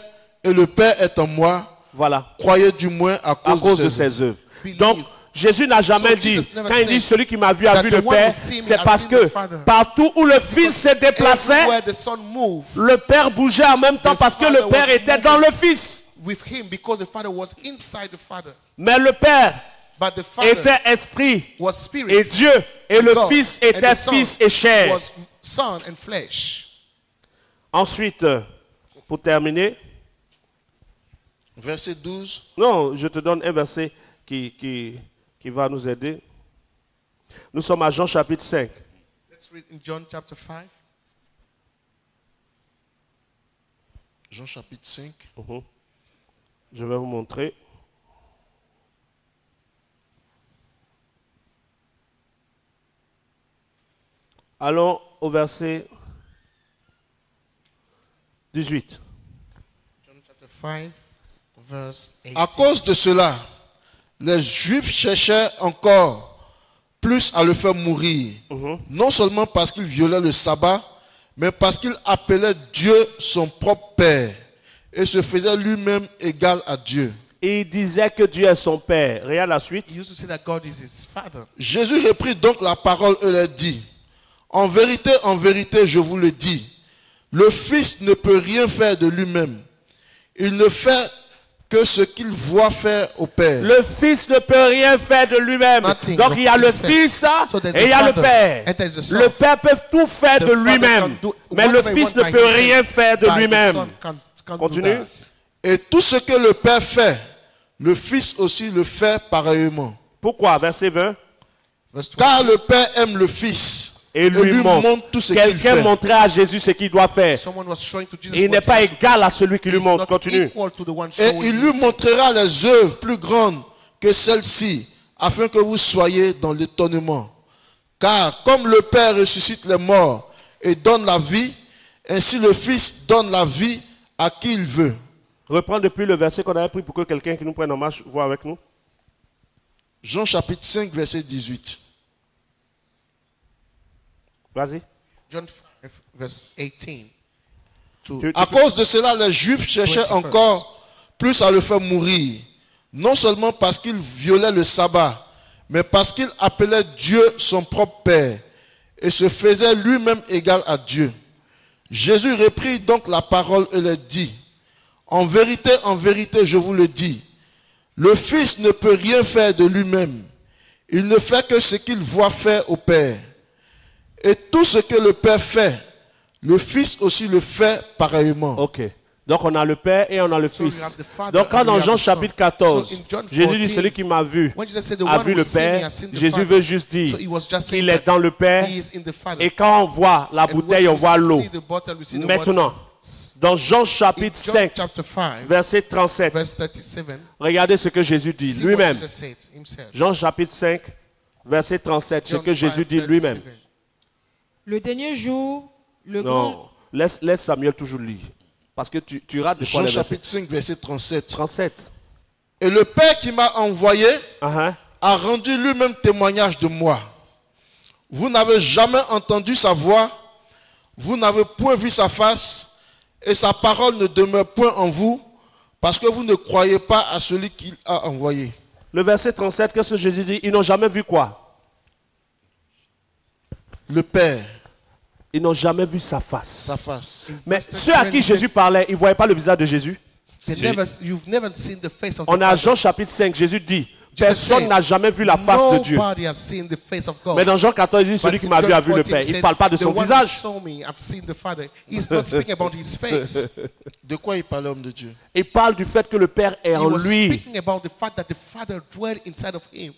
et le Père est en moi. Voilà. Croyez du moins à À cause, cause de de ses œuvres. ses œuvres. Believe. Donc, Jésus n'a jamais So dit, Jesus never quand il dit said celui qui m'a vu a that vu the le one Père, who see me c'est has parce seen que the Father. partout où le Fils se déplaçait, Everywhere the Son moved le Père bougeait en même temps The parce que Father le Père was était moving. dans le Fils. with him because the Father was inside the Father. Mais le Père But the Father était esprit was spirit. et Dieu, et le God, Fils and était the Son Fils et chair. was Son and flesh. Ensuite, pour terminer, Verset 12. non, je te donne un verset qui va nous aider. Nous sommes à Jean chapitre 5. Let's read in John chapter 5. Jean chapitre 5. Je vais vous montrer. Allons au verset 18. John chapter 5, verse 8. À cause de cela, les Juifs cherchaient encore plus à le faire mourir. Non seulement parce qu'il violait le sabbat, mais parce qu'il appelait Dieu son propre Père et se faisait lui-même égal à Dieu. Et il disait que Dieu est son Père. Regarde la suite. He used to say that God is his father. Jésus reprit donc la parole et leur dit, en vérité, je vous le dis, le Fils ne peut rien faire de lui-même. Il ne fait que ce qu'il voit faire au Père. Le Fils ne peut rien faire de lui-même. Nothing Donc il y a le himself. Fils So there's et il y a a le father, Père. and there's a son. Le Père peut tout faire The de father lui-même. can do Mais le whatever he Fils wants ne by peut himself, rien faire de but the lui-même. son can't Continue. do that. Et tout ce que le Père fait, le Fils aussi le fait pareillement. Pourquoi? Verset 20. Verse 20. Car le Père aime le Fils Et lui montre. tout ce qu'il Quelqu'un fait. montrait à Jésus ce qu'il doit faire. Someone was showing to Jesus Et il what n'est he pas has to égal do. à celui qui lui He's montre. not Continue. equal to the one Et showing il you. lui montrera les œuvres plus grandes que celles-ci, afin que vous soyez dans l'étonnement. Car comme le Père ressuscite les morts et donne la vie, ainsi le Fils donne la vie à qui il veut. Reprends depuis le verset qu'on avait pris pour que quelqu'un qui nous prenne en marche voit avec nous. Jean chapitre 5, verset 18. Vas-y. John 5, verse 18. To Tu- À cause de cela, les Juifs cherchaient encore plus à le faire mourir. Non seulement parce qu'il violait le sabbat, mais parce qu'il appelait Dieu son propre Père et se faisait lui-même égal à Dieu. Jésus reprit donc la parole et leur dit, en vérité, je vous le dis, le Fils ne peut rien faire de lui-même. Il ne fait que ce qu'il voit faire au Père. Et tout ce que le Père fait, le Fils aussi le fait pareillement. Ok. Donc on a le Père et on a le So Fils. we have the Father Donc quand and we dans have Jean the Son. chapitre 14, So in John Jésus dit 14, celui qui m'a vu when Jesus said the a one vu who le seen me Père, has seen the Jésus Father. veut juste dire So he was just saying qu'il est that dans le Père. he is in the Father. Et quand on voit la And when bouteille, on we voit l'eau. see the bottle, we see the Maintenant, water. dans Jean In chapitre John 5, chapter 5, verset 37, verse 37, regardez ce que Jésus dit see what lui-même. Jesus said himself. Jean chapitre 5, verset 37, ce John que Jésus 5, dit lui-même. 37. Le dernier jour, le grand... Non, laisse Samuel toujours lire. Parce que tu rates des fois Jean les versets. chapitre 5, verset 37. 37. Et le Père qui m'a envoyé Uh-huh. a rendu lui-même témoignage de moi. Vous n'avez jamais entendu sa voix, vous n'avez point vu sa face, et sa parole ne demeure point en vous, parce que vous ne croyez pas à celui qu'il a envoyé. Le verset 37, qu'est-ce que Jésus dit? Ils n'ont jamais vu quoi? Le Père, Ils n'ont jamais vu sa face. sa face. Mais ceux à qui Jésus parlait, ils ne voyaient pas le visage de Jésus. You've never seen the face of On the a Father. Jean chapitre 5, Jésus dit, personne n'a jamais vu la face de Dieu. Nobody has seen the face of God. Mais dans Jean 14, il dit, But celui qui in m'a vu John a vu le 14 Père. Il ne said, parle pas de the son one who visage. saw me, I've seen the Father. He's not speaking about his face. De quoi il parlait, homme de Dieu? Il parle du fait que le Père est He en was lui. speaking about the fact that the Father dwelled inside of him.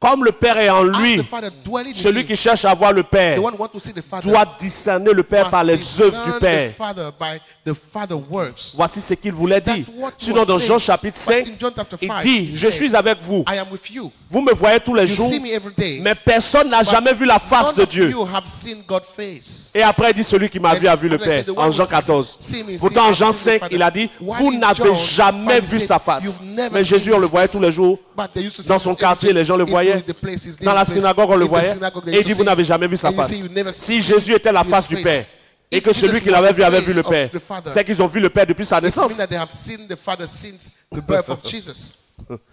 Comme le Père est en As lui, the Father dwelling in celui him, qui cherche à voir le Père the one who wants to see the Father doit discerner le Père must par les œuvres discern du the Père. Father by the Father works. Voici ce qu'il voulait dire. That's what he Sinon, was dans saying. Jean chapitre But 5, in John chapter il 5, dit, he je said, suis avec vous. I am with you. Vous me voyez tous les You jours, see me every day. mais personne n'a But jamais vu la face none de of Dieu. you have seen God's face. Et après, il dit, celui qui m'a vu a vu le And I said, Père. the one En who Jean 14. see me, Pourtant, en I've Jean seen the 5, Father. il a dit, While vous in n'avez John jamais 5, he vu said, sa face. "You've never Mais seen Jésus, on his le voyait face." tous les jours. But they used to see Dans this son every quartier, day. les gens le Into voyaient. the places, Dans la the place. synagogue, on le In the voyait. synagogue, they Et il used dit, to vous say, n'avez jamais vu sa and you face. say, "You never Si seen Jésus était la his face du face." Père, et If que Jesus celui qui was l'avait the vu avait vu face le of Père, the Father, c'est qu'ils ont vu le Père depuis sa it naissance. means that they have seen the Father since the birth of Jesus.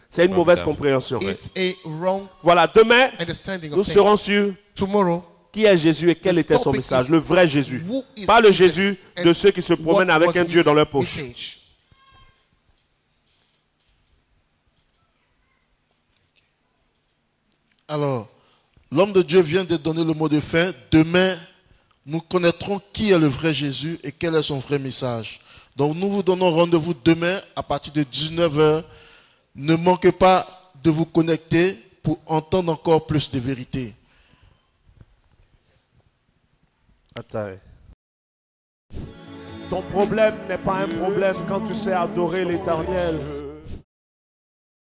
C'est une mauvaise compréhension. It's a wrong Voilà, demain, understanding nous of serons things. sûrs Tomorrow, qui est Jésus et quel The était son topic message, is le vrai Jésus. who is Pas le Jesus Jésus and de ceux qui se promènent what avec was un Dieu his dans leur poche. message. Alors, l'homme de Dieu vient de donner le mot de fin. Demain, nous connaîtrons qui est le vrai Jésus et quel est son vrai message. Donc, nous vous donnons rendez-vous demain à partir de 19h. Ne manquez pas de vous connecter pour entendre encore plus de vérité. Attends. Ton problème n'est pas un problème quand tu sais adorer l'Éternel.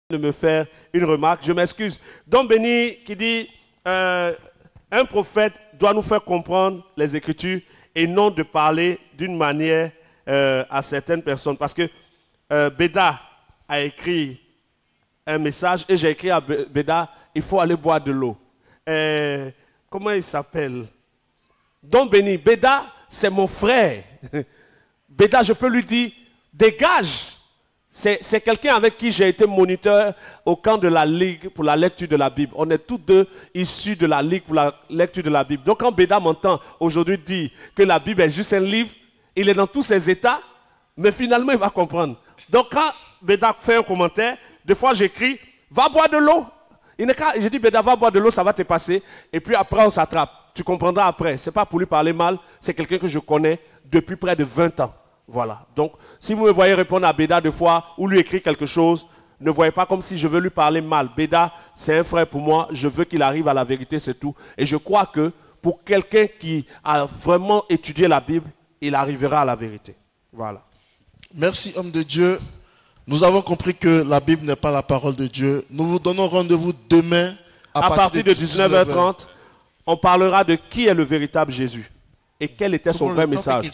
De me faire une remarque, je m'excuse. Don Béni qui dit un prophète doit nous faire comprendre les Écritures et non de parler d'une manière à certaines personnes. Parce que Béda a écrit un message et j'ai écrit à Béda, il faut aller boire de l'eau. Comment il s'appelle? Don Béni, Béda, c'est mon frère. Béda, je peux lui dire, Dégage. C'est quelqu'un avec qui j'ai été moniteur au camp de la Ligue pour la lecture de la Bible. On est tous deux issus de la Ligue pour la lecture de la Bible. Donc quand Béda m'entend aujourd'hui dire que la Bible est juste un livre, il est dans tous ses états, mais finalement il va comprendre. Donc quand Béda fait un commentaire, des fois j'écris, va boire de l'eau. Je dis, Béda, va boire de l'eau, ça va te passer. Et puis après on s'attrape. Tu comprendras après. Ce n'est pas pour lui parler mal, c'est quelqu'un que je connais depuis près de 20 ans. Voilà. Donc, si vous me voyez répondre à Béda deux fois ou lui écrire quelque chose, ne voyez pas comme si je veux lui parler mal. Béda, c'est un frère pour moi. Je veux qu'il arrive à la vérité, c'est tout. Et je crois que pour quelqu'un qui a vraiment étudié la Bible, il arrivera à la vérité. Voilà. Merci, homme de Dieu. Nous avons compris que la Bible n'est pas la parole de Dieu. Nous vous donnons rendez-vous demain à partir de 19h30. On parlera de qui est le véritable Jésus. Et quel était son vrai message.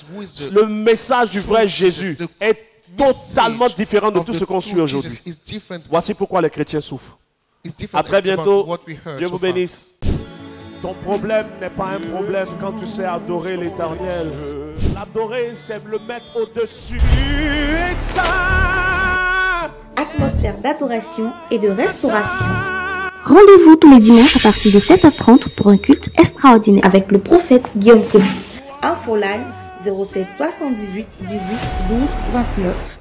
Le message du vrai Jésus est totalement différent de tout ce qu'on suit aujourd'hui. Voici pourquoi les chrétiens souffrent. À très bientôt. Dieu vous bénisse. Ton problème n'est pas un problème quand tu sais adorer l'Éternel. L'adorer, c'est le mettre au-dessus. Atmosphère d'adoration et de restauration. Rendez-vous tous les dimanches à partir de 7h30 pour un culte extraordinaire avec le prophète Guillaume Kofi. Infoline 07 78 18 12 29.